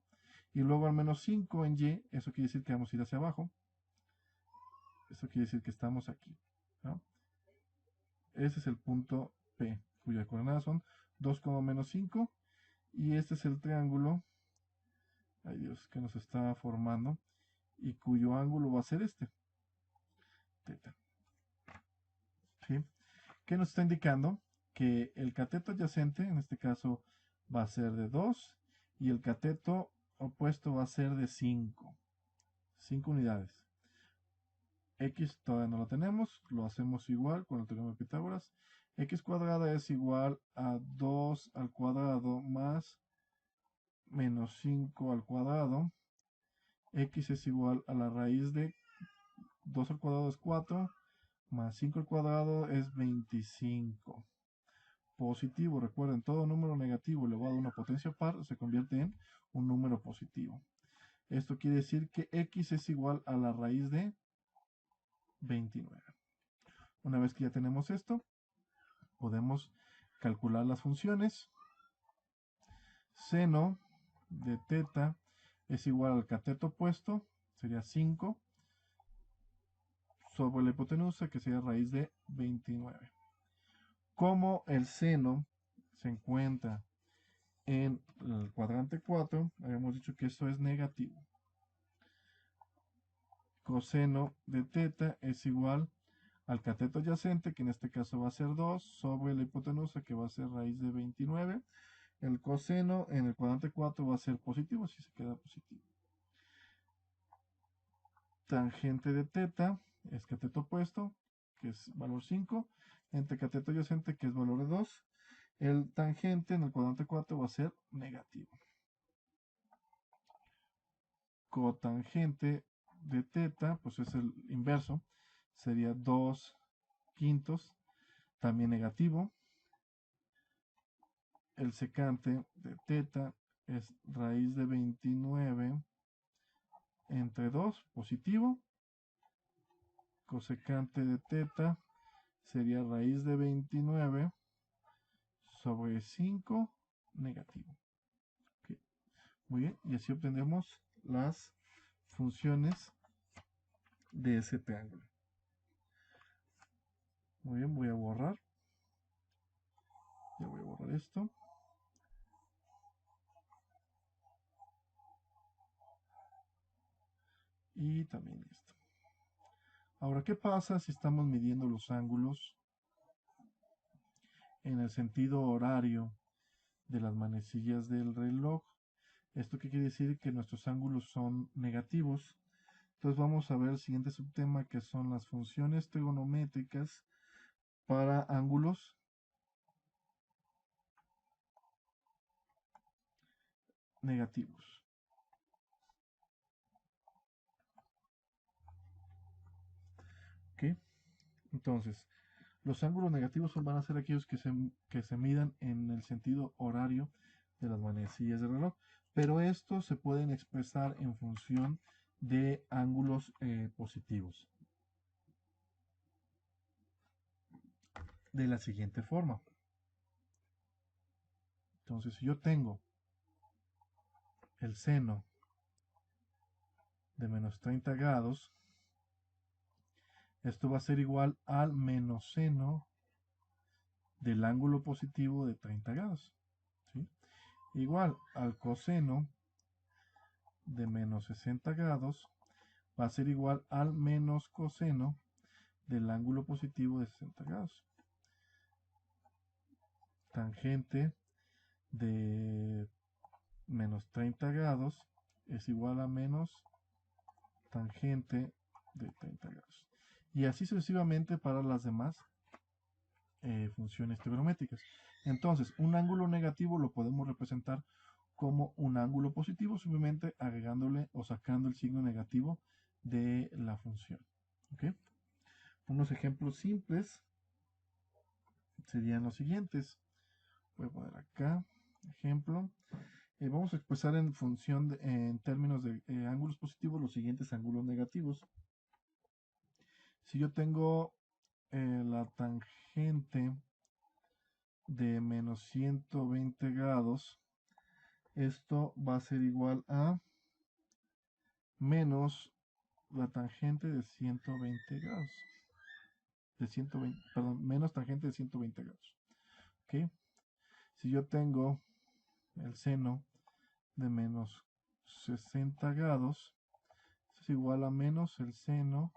Y luego al menos 5 en Y, eso quiere decir que vamos a ir hacia abajo. Eso quiere decir que estamos aquí, ¿no? Ese es el punto P, cuyas coordenadas son 2, menos 5. Y este es el triángulo, ay Dios, que nos está formando. Y cuyo ángulo va a ser este, teta. ¿Sí? ¿Qué nos está indicando? Que el cateto adyacente, en este caso, va a ser de 2 y el cateto opuesto va a ser de 5. 5 unidades. X todavía no lo tenemos, lo hacemos igual con el teorema de Pitágoras. X cuadrada es igual a 2 al cuadrado más menos 5 al cuadrado. X es igual a la raíz de 2 al cuadrado es 4, más 5 al cuadrado es 25. Positivo, recuerden, todo número negativo elevado a una potencia par se convierte en un número positivo. Esto quiere decir que X es igual a la raíz de 29. Una vez que ya tenemos esto, podemos calcular las funciones. Seno de teta es igual al cateto opuesto, sería 5, sobre la hipotenusa, que sería raíz de 29. Como el seno se encuentra en el cuadrante 4, habíamos dicho que esto es negativo. Coseno de teta es igual al cateto adyacente, que en este caso va a ser 2, sobre la hipotenusa, que va a ser raíz de 29. El coseno en el cuadrante 4 va a ser positivo, así se queda positivo. Tangente de teta es cateto opuesto, que es valor 5, entre cateto adyacente, que es valor de 2. El tangente en el cuadrante 4 va a ser negativo. Cotangente de teta, pues es el inverso, sería 2 quintos, también negativo. El secante de teta es raíz de 29 entre 2, positivo. Cosecante de teta sería raíz de 29 sobre 5, negativo. Okay. Muy bien, y así obtenemos las funciones de ese triángulo. Muy bien, voy a borrar. Ya voy a borrar esto. Y también esto. Ahora, ¿qué pasa si estamos midiendo los ángulos en el sentido horario de las manecillas del reloj? ¿Esto qué quiere decir? Que nuestros ángulos son negativos. Entonces vamos a ver el siguiente subtema, que son las funciones trigonométricas para ángulos negativos. ¿Ok? Entonces, los ángulos negativos van a ser aquellos que se midan en el sentido horario de las manecillas del reloj, pero estos se pueden expresar en función de ángulos positivos. De la siguiente forma. Entonces, si yo tengo el seno de menos 30 grados, esto va a ser igual al menos seno del ángulo positivo de 30 grados. ¿Sí? Igual al coseno de menos 60 grados va a ser igual al menos coseno del ángulo positivo de 60 grados. Tangente de menos 30 grados es igual a menos tangente de 30 grados. Y así sucesivamente para las demás funciones trigonométricas. Entonces, un ángulo negativo lo podemos representar como un ángulo positivo, simplemente agregándole o sacando el signo negativo de la función. ¿Ok? Unos ejemplos simples serían los siguientes. Voy a poner acá, ejemplo. Vamos a expresar en función, en términos de ángulos positivos, los siguientes ángulos negativos. Si yo tengo la tangente de menos 120 grados, esto va a ser igual a menos la tangente de 120 grados. Perdón, menos tangente de 120 grados. ¿Ok? Si yo tengo el seno de menos 60 grados, es igual a menos el seno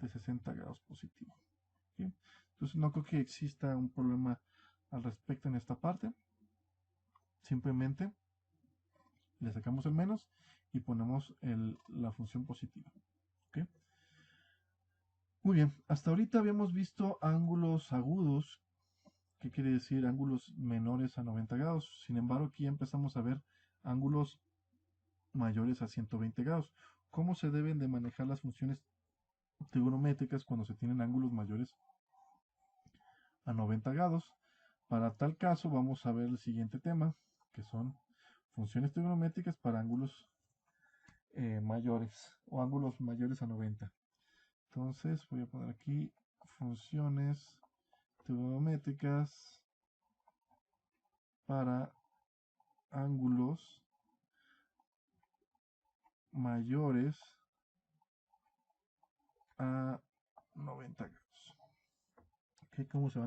de 60 grados positivo. ¿Ok? Entonces no creo que exista un problema al respecto en esta parte. Simplemente le sacamos el menos y ponemos la función positiva. ¿Ok? Muy bien, hasta ahorita habíamos visto ángulos agudos. ¿Qué quiere decir? Ángulos menores a 90 grados. Sin embargo, aquí empezamos a ver ángulos mayores a 120 grados. ¿Cómo se deben de manejar las funciones trigonométricas cuando se tienen ángulos mayores a 90 grados? Para tal caso vamos a ver el siguiente tema, que son funciones trigonométricas para ángulos mayores o ángulos mayores a 90. Entonces voy a poner aquí funciones trigonométricas para ángulos mayores a 90 grados. ¿Okay? ¿Cómo se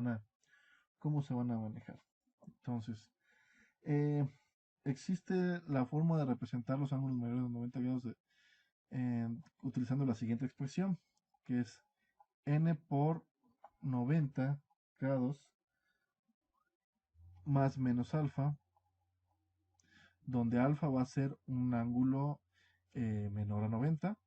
van a manejar? Entonces, existe la forma de representar los ángulos mayores de 90 grados utilizando la siguiente expresión, que es n por 90 grados más menos alfa, donde alfa va a ser un ángulo menor a 90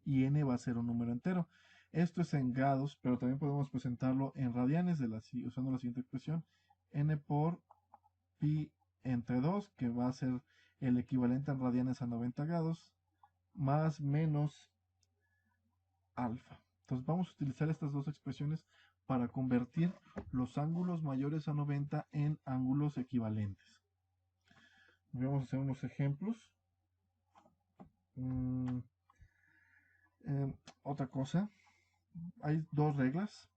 y n va a ser un número entero. Esto es en grados, pero también podemos presentarlo en radianes usando la siguiente expresión, n por pi entre 2, que va a ser el equivalente en radianes a 90 grados, más menos alfa. Entonces vamos a utilizar estas dos expresiones para convertir los ángulos mayores a 90 en ángulos equivalentes. Vamos a hacer unos ejemplos. Otra cosa, hay dos reglas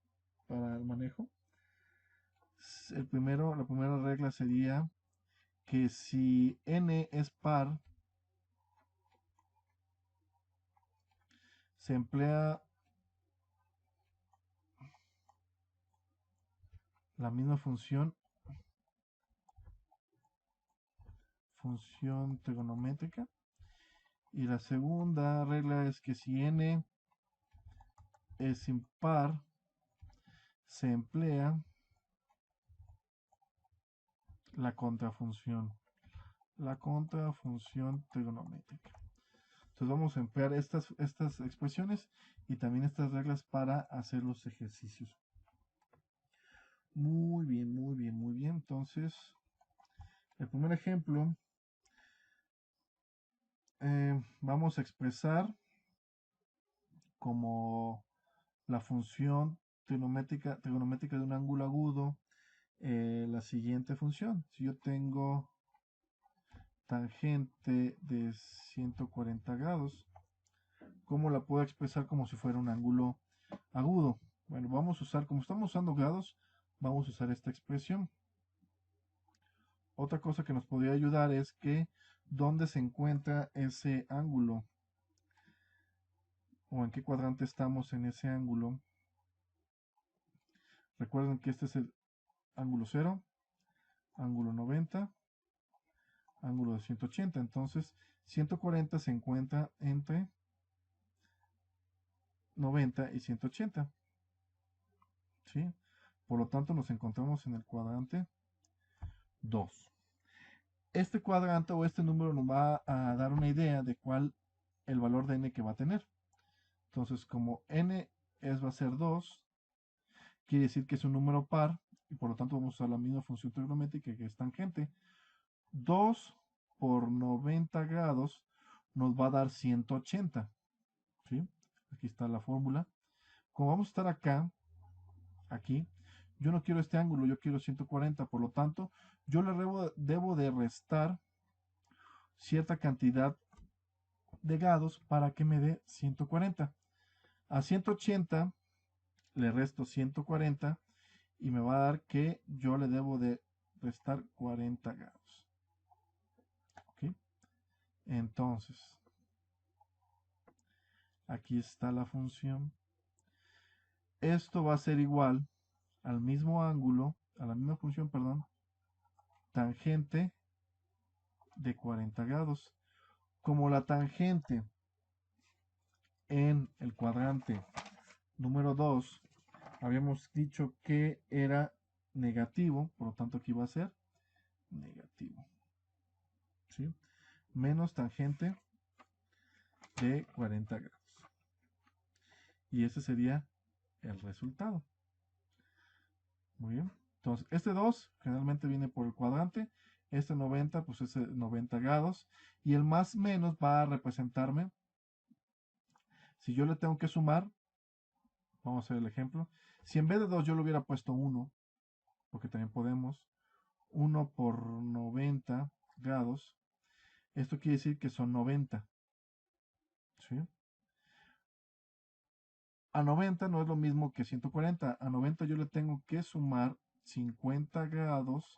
para el manejo. La primera regla sería que si n es par, se emplea la misma función trigonométrica. Y la segunda regla es que si n es impar, se emplea la contrafunción trigonométrica. Entonces vamos a emplear estas expresiones y también estas reglas para hacer los ejercicios. Muy bien, muy bien, muy bien. Entonces, el primer ejemplo, vamos a expresar como la función trigonométrica de un ángulo agudo la siguiente función. Si yo tengo tangente de 140 grados, ¿cómo la puedo expresar como si fuera un ángulo agudo? Bueno, vamos a usar, como estamos usando grados, vamos a usar esta expresión. Otra cosa que nos podría ayudar es que dónde se encuentra ese ángulo o en qué cuadrante estamos en ese ángulo. Recuerden que este es el ángulo 0, ángulo 90, ángulo de 180. Entonces, 140 se encuentra entre 90 y 180. ¿Sí? Por lo tanto, nos encontramos en el cuadrante 2. Este cuadrante o este número nos va a dar una idea de cuál el valor de n que va a tener. Entonces, como n va a ser 2, quiere decir que es un número par y por lo tanto vamos a usar la misma función trigonométrica que es tangente. 2 por 90 grados nos va a dar 180. ¿Sí? Aquí está la fórmula. Como vamos a estar acá, aquí, yo no quiero este ángulo, yo quiero 140, por lo tanto, yo le debo de restar cierta cantidad de grados para que me dé 140. A 180 le resto 140 y me va a dar que yo le debo de restar 40 grados. ¿Ok? Entonces, aquí está la función. Esto va a ser igual al mismo ángulo, a la misma función, perdón, tangente de 40 grados. Como la tangente en el cuadrante número 2 habíamos dicho que era negativo, por lo tanto aquí va a ser negativo. ¿Sí? Menos tangente de 40 grados. Y ese sería el resultado. Muy bien. Entonces, este 2 generalmente viene por el cuadrante. Este 90, pues es 90 grados. Y el más menos va a representarme. Si yo le tengo que sumar, vamos a hacer el ejemplo. Si en vez de 2 yo le hubiera puesto 1, porque también podemos, 1 por 90 grados, esto quiere decir que son 90. ¿Sí? A 90 no es lo mismo que 140. A 90 yo le tengo que sumar 50 grados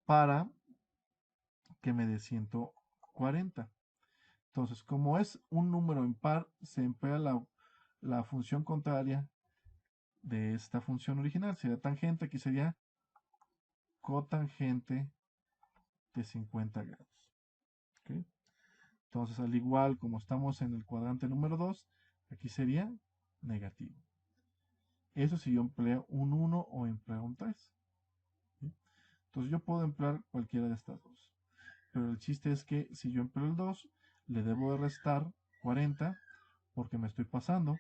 para que me dé 140. Entonces, como es un número impar, se emplea la función contraria de esta función original. Sería tangente, aquí sería cotangente de 50 grados. ¿Okay? Entonces, al igual como estamos en el cuadrante número 2, aquí sería negativo. Eso si yo empleo un 1 o empleo un 3. ¿Sí? Entonces, yo puedo emplear cualquiera de estas dos. Pero el chiste es que si yo empleo el 2, le debo de restar 40 porque me estoy pasando.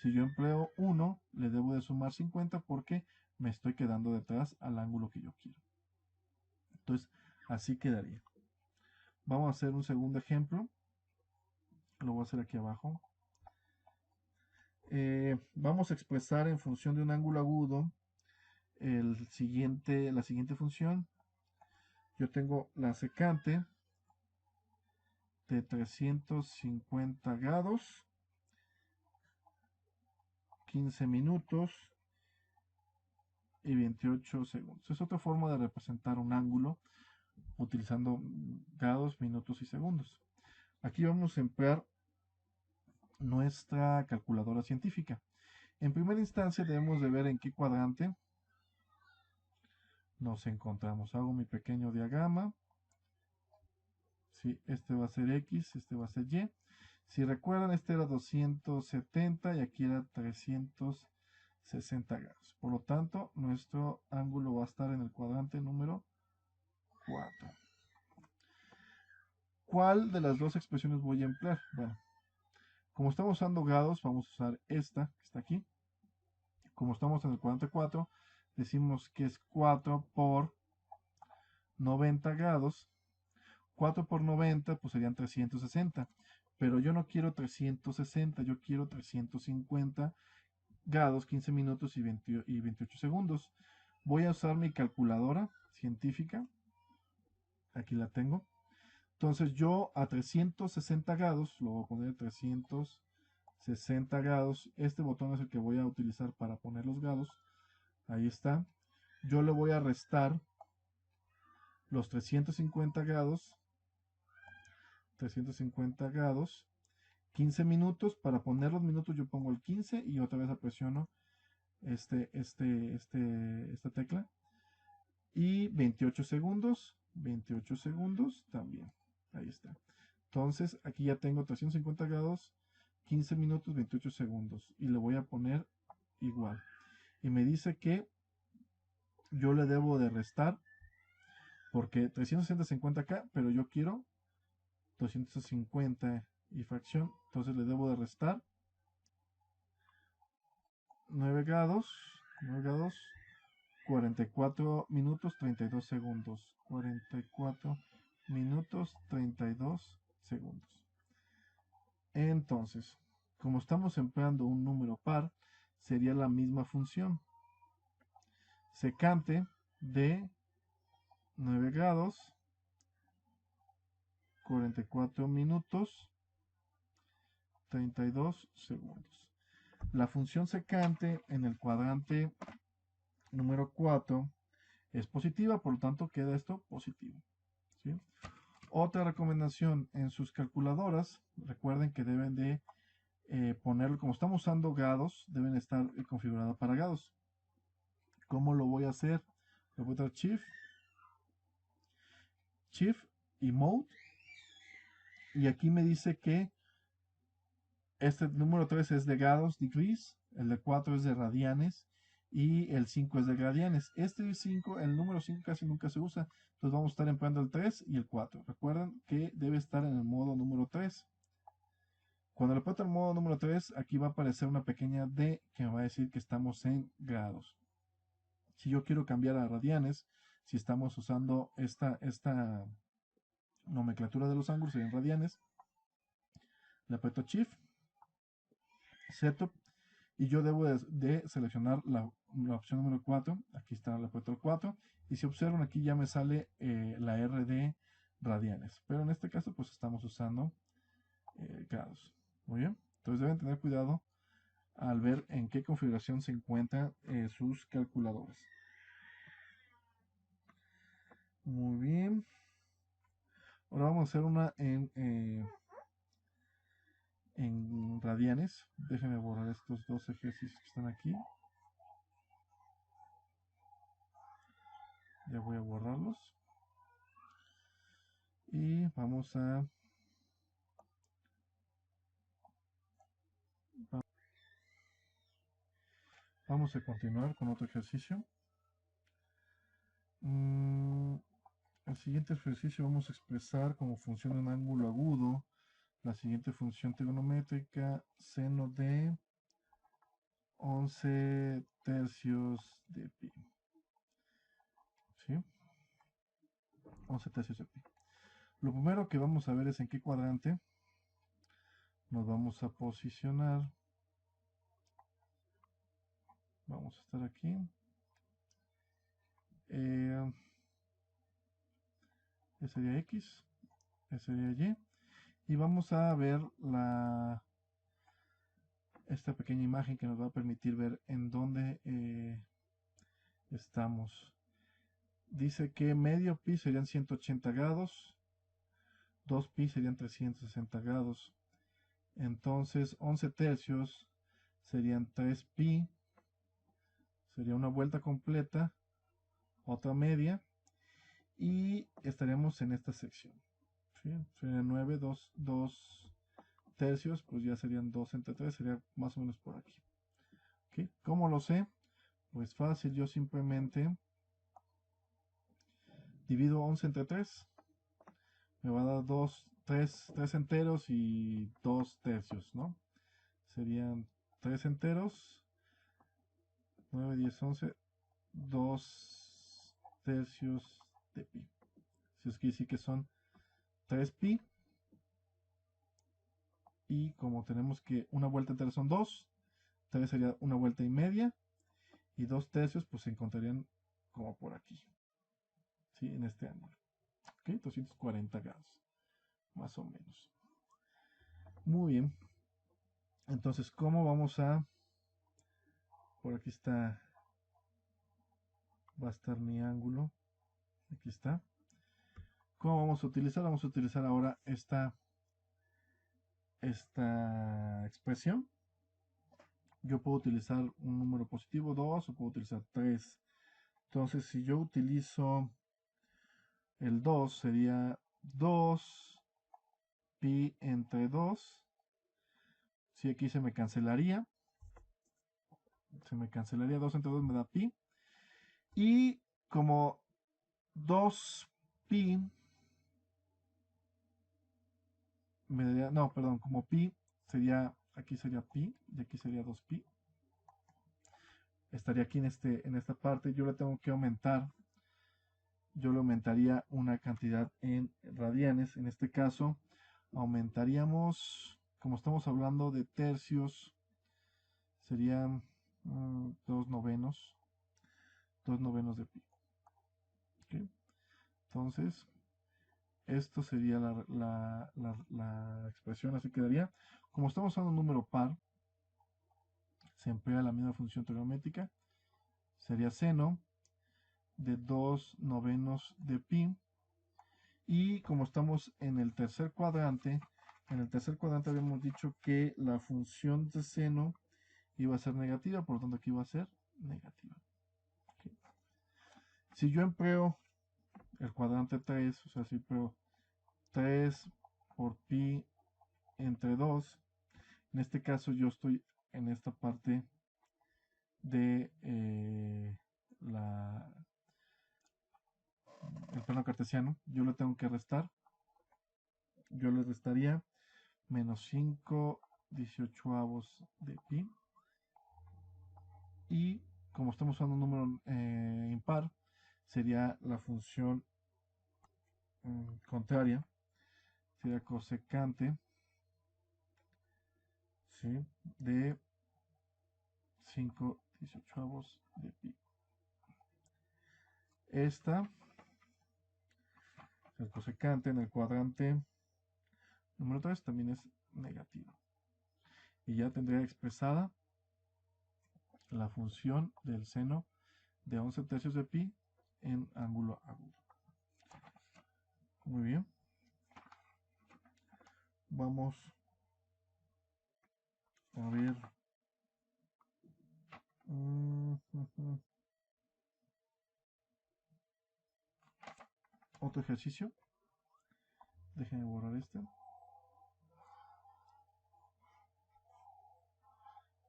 Si yo empleo 1, le debo de sumar 50 porque me estoy quedando detrás al ángulo que yo quiero. Entonces, así quedaría. Vamos a hacer un segundo ejemplo. Lo voy a hacer aquí abajo. Vamos a expresar en función de un ángulo agudo la siguiente función. Yo tengo la secante de 350 grados, 15 minutos y 28 segundos. Es otra forma de representar un ángulo utilizando grados, minutos y segundos. Aquí vamos a emplear nuestra calculadora científica. En primera instancia debemos de ver en qué cuadrante nos encontramos. Hago mi pequeño diagrama. Sí, este va a ser X, este va a ser Y. Si recuerdan, este era 270 y aquí era 360 grados. Por lo tanto, nuestro ángulo va a estar en el cuadrante número 4. ¿Cuál de las dos expresiones voy a emplear? Bueno, como estamos usando grados, vamos a usar esta que está aquí. Como estamos en el cuadrante 4, decimos que es 4 por 90 grados. 4 por 90, pues serían 360. Pero yo no quiero 360, yo quiero 350 grados, 15 minutos y 28 segundos. Voy a usar mi calculadora científica. Aquí la tengo. Entonces yo a 360 grados, lo voy a poner 360 grados. Este botón es el que voy a utilizar para poner los grados. Ahí está. Yo le voy a restar los 350 grados. 350 grados. 15 minutos. Para poner los minutos yo pongo el 15 y otra vez presiono esta tecla. Y 28 segundos. 28 segundos también. Ahí está. Entonces aquí ya tengo 350 grados, 15 minutos, 28 segundos. Y le voy a poner igual. Y me dice que yo le debo de restar, porque 360 se encuentra acá, pero yo quiero 250 y fracción. Entonces le debo de restar 9 grados, 44 minutos, 32 segundos. 44 minutos, 32 segundos. Entonces, como estamos empleando un número par, sería la misma función. Secante de 9 grados, 44 minutos, 32 segundos. La función secante en el cuadrante número 4 es positiva, por lo tanto queda esto positivo. ¿Sí? Otra recomendación en sus calculadoras, recuerden que deben de ponerlo, como estamos usando grados, deben estar configuradas para grados. ¿Cómo lo voy a hacer? Le voy a dar Shift y Mode. Y aquí me dice que este número 3 es de grados, degrees, el de 4 es de radianes y el 5 es de gradianes. Este 5, el número 5 casi nunca se usa, entonces vamos a estar empleando el 3 y el 4. Recuerden que debe estar en el modo número 3. Cuando le apriete el modo número 3, aquí va a aparecer una pequeña D que me va a decir que estamos en grados. Si yo quiero cambiar a radianes, si estamos usando esta nomenclatura de los ángulos, serían radianes, le aprieto Shift, Setup, y yo debo de seleccionar la opción número 4. Aquí está, le aprieto el 4, y si observan aquí ya me sale la R de radianes, pero en este caso pues estamos usando grados. Muy bien, entonces deben tener cuidado al ver en qué configuración se encuentran sus calculadores. Muy bien. Ahora vamos a hacer una en radianes. Déjenme borrar estos dos ejercicios que están aquí. Ya voy a borrarlos. Y vamos a continuar con otro ejercicio. El siguiente ejercicio vamos a expresar cómo funciona un ángulo agudo. La siguiente función trigonométrica, seno de 11 tercios de pi. ¿Sí? 11 tercios de pi. Lo primero que vamos a ver es en qué cuadrante nos vamos a posicionar. Vamos a estar aquí. Ese sería X, ese sería Y. Y vamos a ver esta pequeña imagen que nos va a permitir ver en dónde estamos. Dice que medio pi serían 180 grados, 2 pi serían 360 grados. Entonces 11 tercios serían 3 pi, sería una vuelta completa, otra media, y estaríamos en esta sección. ¿Sí? Sería 9, 2 tercios, pues ya serían 2 entre 3, sería más o menos por aquí. ¿Okay? ¿Cómo lo sé? Pues fácil, yo simplemente divido 11 entre 3, me va a dar 3 enteros y 2 tercios, ¿no? Serían 3 enteros, 9, 10, 11, 2 tercios de pi. Si es que sí que son 3 pi. Y como tenemos que una vuelta entera son 2, 3 sería una vuelta y media. Y 2 tercios pues se encontrarían como por aquí. ¿Sí? En este ángulo. ¿Ok? 240 grados. Más o menos. Muy bien. Entonces, ¿cómo vamos a... Por aquí está... Va a estar mi ángulo. Aquí está. ¿Cómo vamos a utilizar? Vamos a utilizar ahora esta expresión. Yo puedo utilizar un número positivo 2 o puedo utilizar 3. Entonces, si yo utilizo el 2, sería 2 pi entre 2. Si aquí se me cancelaría. Se me cancelaría 2 entre 2 me da pi. Y como 2 pi me daría, no, perdón, como pi sería, aquí sería pi y aquí sería 2 pi. Estaría aquí en esta parte, yo le tengo que aumentar, yo le aumentaría una cantidad en radianes, en este caso aumentaríamos como estamos hablando de tercios, serían 2/9. 2/9 de pi. ¿Ok? Entonces, esto sería la expresión, así quedaría. Como estamos usando un número par, se emplea la misma función trigonométrica. Sería seno de 2/9 de pi. Y como estamos en el tercer cuadrante habíamos dicho que la función de seno iba a ser negativa, por lo tanto aquí va a ser negativa. ¿Ok? Si yo empleo el cuadrante 3, o sea, si empleo 3 por pi entre 2, en este caso yo estoy en esta parte de el plano cartesiano, yo le tengo que restar, yo le restaría menos 5/18 de pi, y como estamos usando un número impar, sería la función contraria, sería cosecante, ¿sí?, de 5/18 de pi. Esta, el cosecante en el cuadrante número 3 también es negativo. Y ya tendría expresada la función del seno de 11 tercios de pi en ángulo agudo. Muy bien. Vamos a ver. Otro ejercicio. Déjenme borrar este.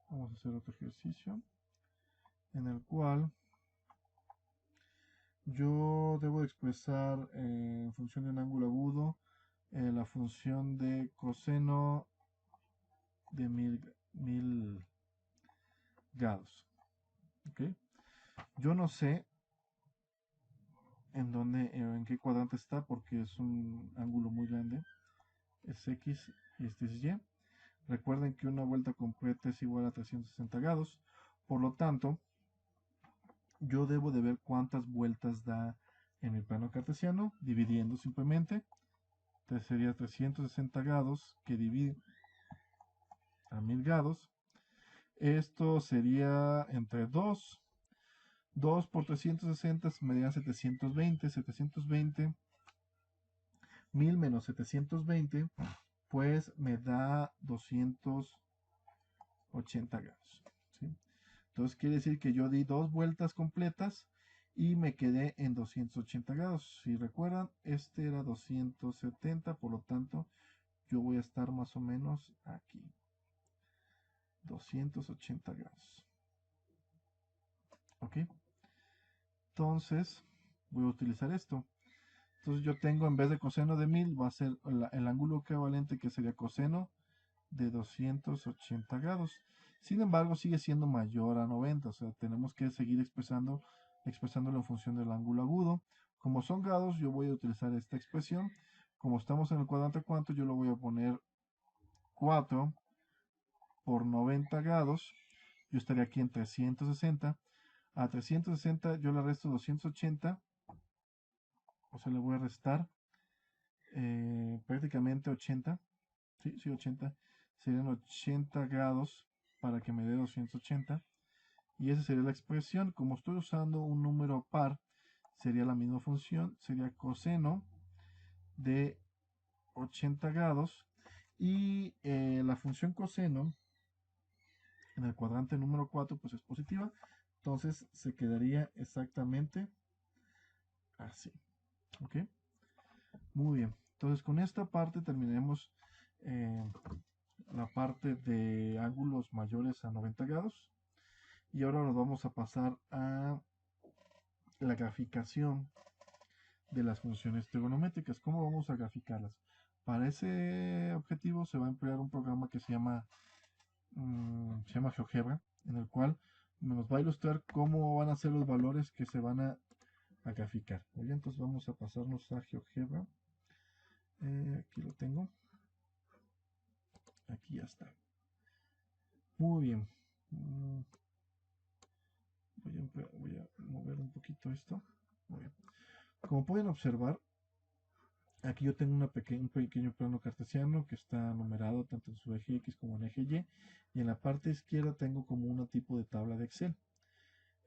Vamos a hacer otro ejercicio en el cual yo debo expresar en función de un ángulo agudo la función de coseno de 1000 grados. ¿Ok? Yo no sé en qué cuadrante está, porque es un ángulo muy grande. Es X y este es Y. Recuerden que una vuelta completa es igual a 360 grados. Por lo tanto, yo debo de ver cuántas vueltas da en mi plano cartesiano, dividiendo simplemente. Entonces sería 360 grados que divide a 1000 grados. Esto sería entre 2. 2 por 360 me darían 720. 720. 1000 menos 720, pues me da 280 grados. ¿Sí? Entonces quiere decir que yo di 2 vueltas completas y me quedé en 280 grados. Si recuerdan, este era 270, por lo tanto, yo voy a estar más o menos aquí. 280 grados. ¿Ok? Entonces, voy a utilizar esto. Entonces yo tengo, en vez de coseno de 1000, va a ser el ángulo equivalente, que sería coseno de 280 grados. Sin embargo, sigue siendo mayor a 90, o sea, tenemos que seguir expresándolo en función del ángulo agudo. Como son grados, yo voy a utilizar esta expresión. Como estamos en el cuadrante cuánto, yo lo voy a poner 4 por 90 grados. Yo estaría aquí en 360. A 360 yo le resto 280, o sea, le voy a restar prácticamente 80. Sí, 80. Serían 80 grados para que me dé 280. Y esa sería la expresión. Como estoy usando un número par, sería la misma función. Sería coseno de 80 grados. Y la función coseno en el cuadrante número 4 pues es positiva. Entonces se quedaría exactamente así. ¿Ok? Muy bien. Entonces con esta parte terminaremos la parte de ángulos mayores a 90 grados. Y ahora nos vamos a pasar a la graficación de las funciones trigonométricas. ¿Cómo vamos a graficarlas? Para ese objetivo se va a emplear un programa que se llama GeoGebra, en el cual nos va a ilustrar cómo van a ser los valores que se van a graficar. Muy bien, entonces vamos a pasarnos a GeoGebra. Aquí lo tengo. Aquí ya está. Muy bien. Mm, voy a mover un poquito esto. Muy bien. Como pueden observar, aquí yo tengo un pequeño plano cartesiano que está numerado tanto en su eje X como en eje Y. Y en la parte izquierda tengo como un tipo de tabla de Excel.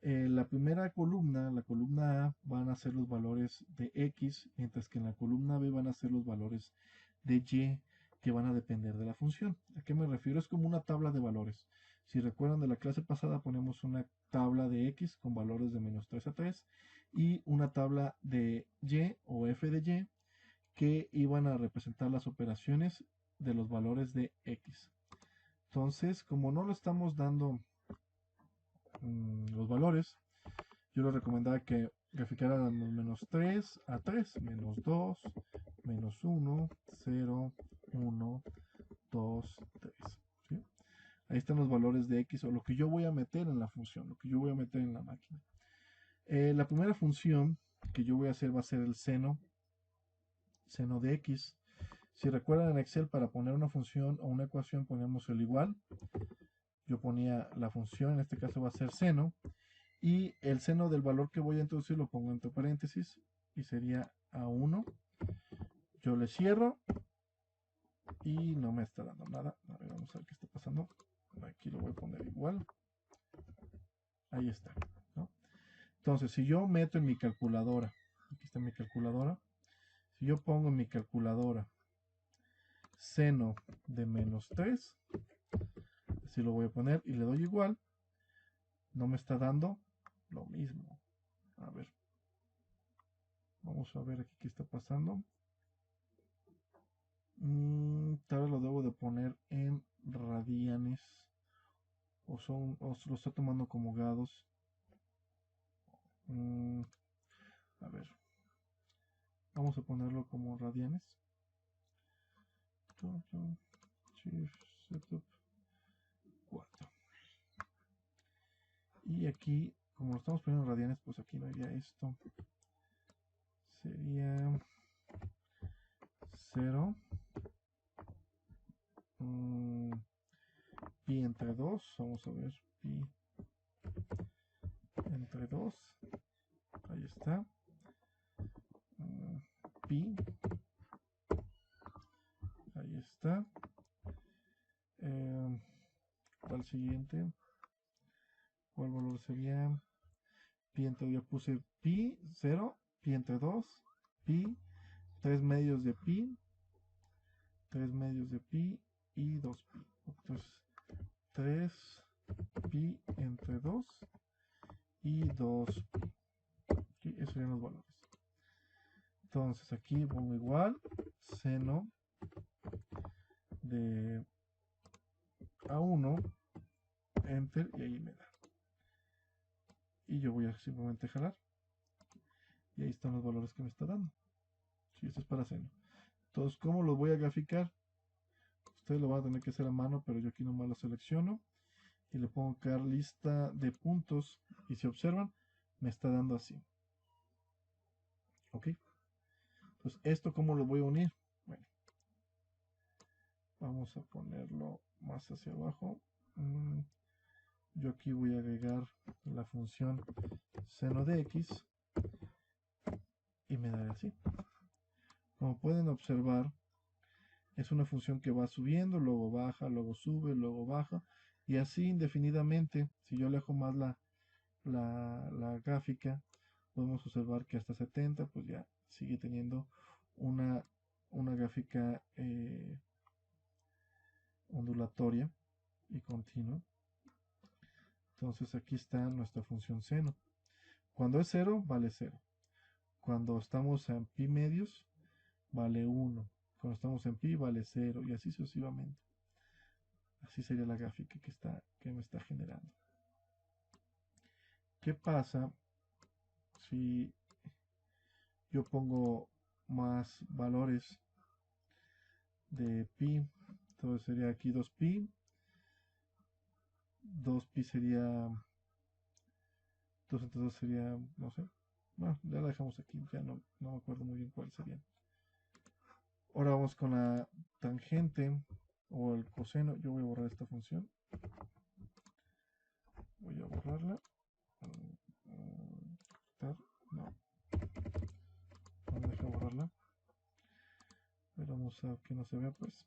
La primera columna, la columna A, van a ser los valores de X, mientras que en la columna B van a ser los valores de Y, que van a depender de la función. ¿A qué me refiero? Es como una tabla de valores. Si recuerdan de la clase pasada, ponemos una tabla de X con valores de menos 3 a 3 y una tabla de Y o F de Y que iban a representar las operaciones de los valores de X. Entonces, como no lo estamos dando los valores, yo les recomendaba que graficaran menos 3 a 3, menos 2, menos 1, 0, 1, 2, 3. ¿Sí? Ahí están los valores de X o lo que yo voy a meter en la función, lo que yo voy a meter en la máquina. La primera función que yo voy a hacer va a ser el seno de X. Si recuerdan en Excel, para poner una función o una ecuación ponemos el igual. Yo ponía la función, en este caso va a ser seno, y el seno del valor que voy a introducir lo pongo entre paréntesis y sería A1. Yo le cierro y no me está dando nada. A ver, vamos a ver qué está pasando. Aquí lo voy a poner igual. Ahí está, ¿no? Entonces, si yo meto en mi calculadora, aquí está mi calculadora, si yo pongo en mi calculadora seno de menos 3, así lo voy a poner y le doy igual, no me está dando lo mismo. A ver, vamos a ver aquí qué está pasando. Tal vez lo debo de poner en radianes o lo está tomando como grados. A ver, vamos a ponerlo como radianes. Shift Setup 4. Y aquí, como lo estamos poniendo en radianes, pues aquí no iría esto. Sería 0. Pi entre 2. Vamos a ver. Pi entre 2. Ahí está. Pi. Ahí está. ¿Cuál siguiente? ¿Cuál valor sería? Pi entre, yo puse pi 0, pi entre 2, pi, 3 medios de pi, 3 medios de pi y 2 pi. Entonces, 3 pi entre 2 y 2 pi. Aquí, esos serían los valores. Entonces, aquí pongo igual, seno de A1, enter, y ahí me da. Y yo voy a simplemente jalar. Y ahí están los valores que me está dando. Sí, esto es para seno. Entonces, ¿cómo lo voy a graficar? Ustedes lo van a tener que hacer a mano, pero yo aquí nomás lo selecciono y le pongo crear lista de puntos. Y si observan, me está dando así. ¿Ok? Entonces, ¿esto cómo lo voy a unir? Bueno, vamos a ponerlo más hacia abajo. Yo aquí voy a agregar la función seno de X y me daré así. Como pueden observar, es una función que va subiendo, luego baja, luego sube, luego baja, y así indefinidamente. Si yo alejo más la gráfica, podemos observar que hasta 70, pues ya sigue teniendo una gráfica ondulatoria y continua. Entonces aquí está nuestra función seno. Cuando es 0, vale 0. Cuando estamos en pi medios, vale 1. Cuando estamos en pi, vale 0. Y así sucesivamente. Así sería la gráfica que me está generando. ¿Qué pasa si yo pongo más valores de pi? Entonces sería aquí 2pi. 2pi sería... 2 entre 2 sería, no sé. Bueno, ya la dejamos aquí. Ya no me acuerdo muy bien cuál sería. Ahora vamos con la tangente o el coseno. Yo voy a borrar esta función. Voy a borrarla. No. No me deja borrarla. Pero vamos a que no se vea, pues.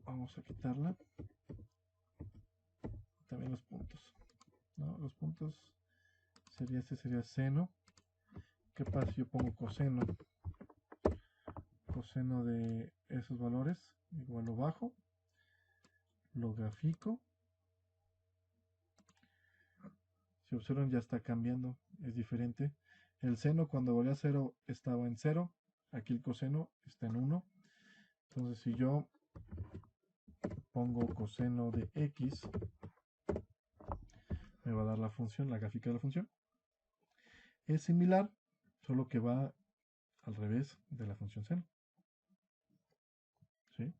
Vamos a quitarla. También los puntos, ¿no? Los puntos sería, este sería seno. ¿Qué pasa si yo pongo coseno? Coseno de esos valores, igual lo bajo, lo grafico. Si observan, ya está cambiando, es diferente. El seno cuando valía 0 estaba en 0, aquí el coseno está en 1. Entonces si yo pongo coseno de x, me va a dar la función, la gráfica de la función. Es similar, solo que va al revés de la función seno. ¿Sí?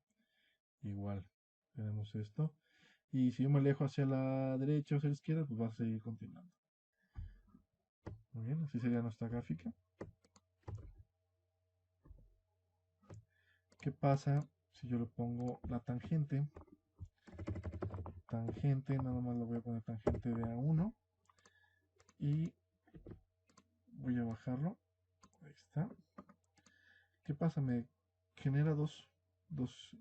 Igual, tenemos esto. Y si yo me alejo hacia la derecha o hacia la izquierda, pues va a seguir continuando. Muy bien, así sería nuestra gráfica. ¿Qué pasa si yo le pongo la tangente? Tangente, nada más le voy a poner tangente de A1 y voy a bajarlo. Ahí está. ¿Qué pasa? Me genera dos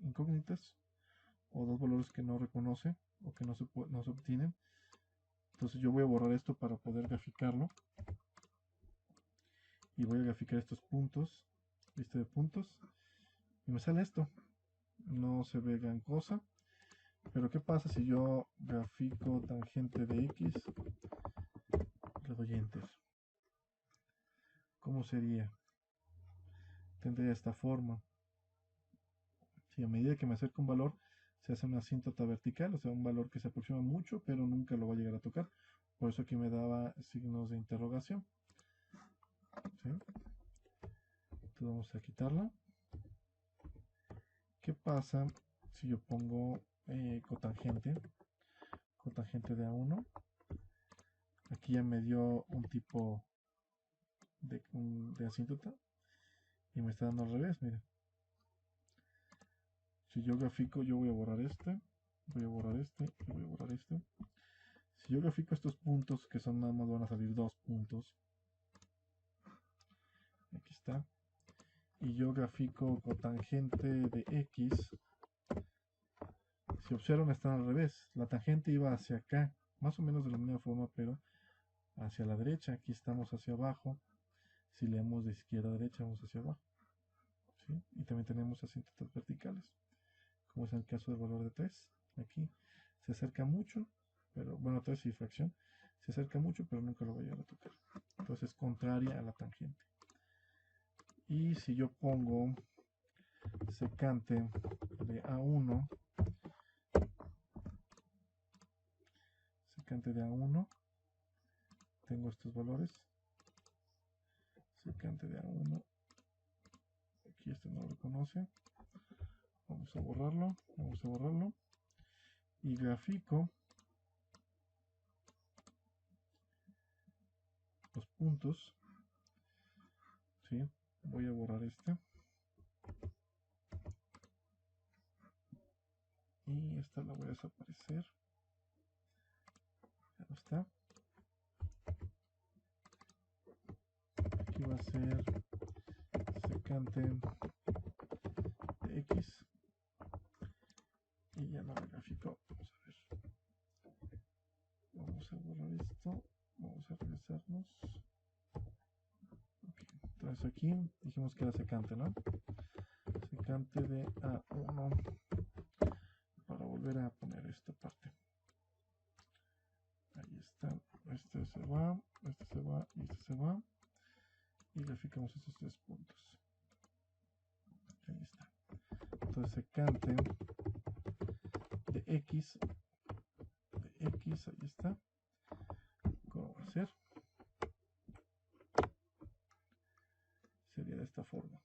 incógnitas o dos valores que no reconoce o que no se obtienen. Entonces yo voy a borrar esto para poder graficarlo. Y voy a graficar estos puntos, lista de puntos, y me sale esto. No se ve gran cosa, pero ¿qué pasa si yo grafico tangente de x? Le doy enter. ¿Cómo sería? Tendría esta forma. Si a medida que me acerco un valor, se hace una asíntota vertical, o sea, un valor que se aproxima mucho, pero nunca lo va a llegar a tocar. Por eso aquí me daba signos de interrogación. ¿Sí? Entonces vamos a quitarla. ¿Qué pasa si yo pongo cotangente? Cotangente de A1. Aquí ya me dio un tipo de asíntota y me está dando al revés, mira. Si yo grafico, yo voy a borrar este, voy a borrar este y voy a borrar este. Si yo grafico estos puntos, que son nada más, van a salir 2 puntos. Aquí está. Y yo grafico cotangente de x. Si observan, están al revés. La tangente iba hacia acá, más o menos de la misma forma, pero hacia la derecha. Aquí estamos hacia abajo. Si leemos de izquierda a derecha, vamos hacia abajo. ¿Sí? Y también tenemos asíntotas verticales, como es el caso del valor de 3. Aquí se acerca mucho, pero bueno, 3 y fracción. Se acerca mucho, pero nunca lo voy a llegar a tocar. Entonces es contraria a la tangente. Y si yo pongo secante de A1, secante de A1, tengo estos valores. Secante de A1, aquí este no lo reconoce. Vamos a borrarlo, vamos a borrarlo. Y grafico los puntos. ¿Sí? Voy a borrar este. Y esta la voy a desaparecer. Ya no está. Aquí va a ser secante de x. Y ya no lo grafico. Vamos a ver. Vamos a borrar esto. Vamos a regresarnos. Okay. Entonces aquí dijimos que era secante, ¿no? Secante de A1. Para volver a poner esta parte. Ahí está. Este se va, este se va y este se va. Y graficamos estos 3 puntos. Ahí está. Entonces secante de x, ahí está. ¿Cómo va a ser? Sería de esta forma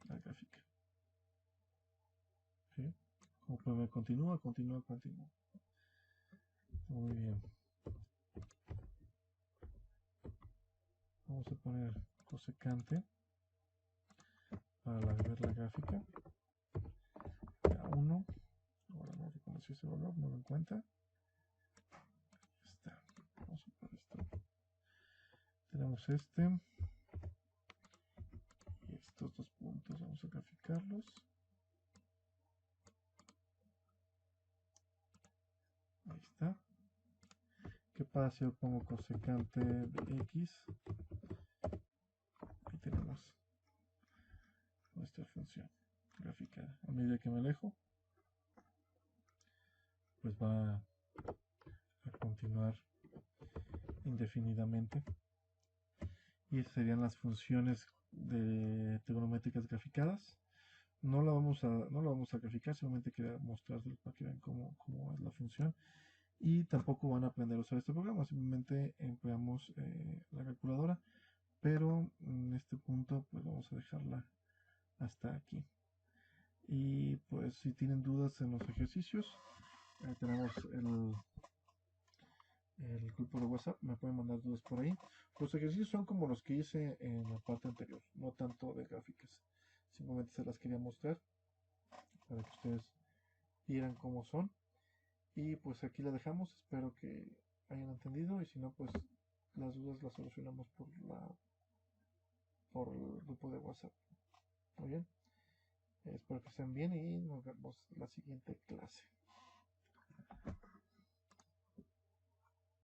la gráfica. ¿Sí? Como pueden ver, continúa. Muy bien. Vamos a poner cosecante para ver la gráfica. A1. Ahora no reconoció ese valor, no lo encuentra. Ahí está. Vamos a poner esto. Tenemos este. Y estos dos puntos vamos a graficarlos. Ahí está. ¿Qué pasa si yo pongo cosecante de x? Ahí tenemos nuestra función graficada. A medida que me alejo, pues va a continuar indefinidamente. Y esas serían las funciones de trigonométricas graficadas. No la vamos a graficar, simplemente quería mostrárselos para que vean cómo es la función. Y tampoco van a aprender a usar este programa, simplemente empleamos la calculadora, pero en este punto pues vamos a dejarla hasta aquí. Y pues si tienen dudas en los ejercicios, tenemos el grupo de WhatsApp, me pueden mandar dudas por ahí. Los ejercicios son como los que hice en la parte anterior, no tanto de gráficas, simplemente se las quería mostrar para que ustedes vieran cómo son. Y pues aquí la dejamos, espero que hayan entendido, y si no, pues las dudas las solucionamos por el grupo de WhatsApp. Muy bien, espero que estén bien y nos vemos en la siguiente clase.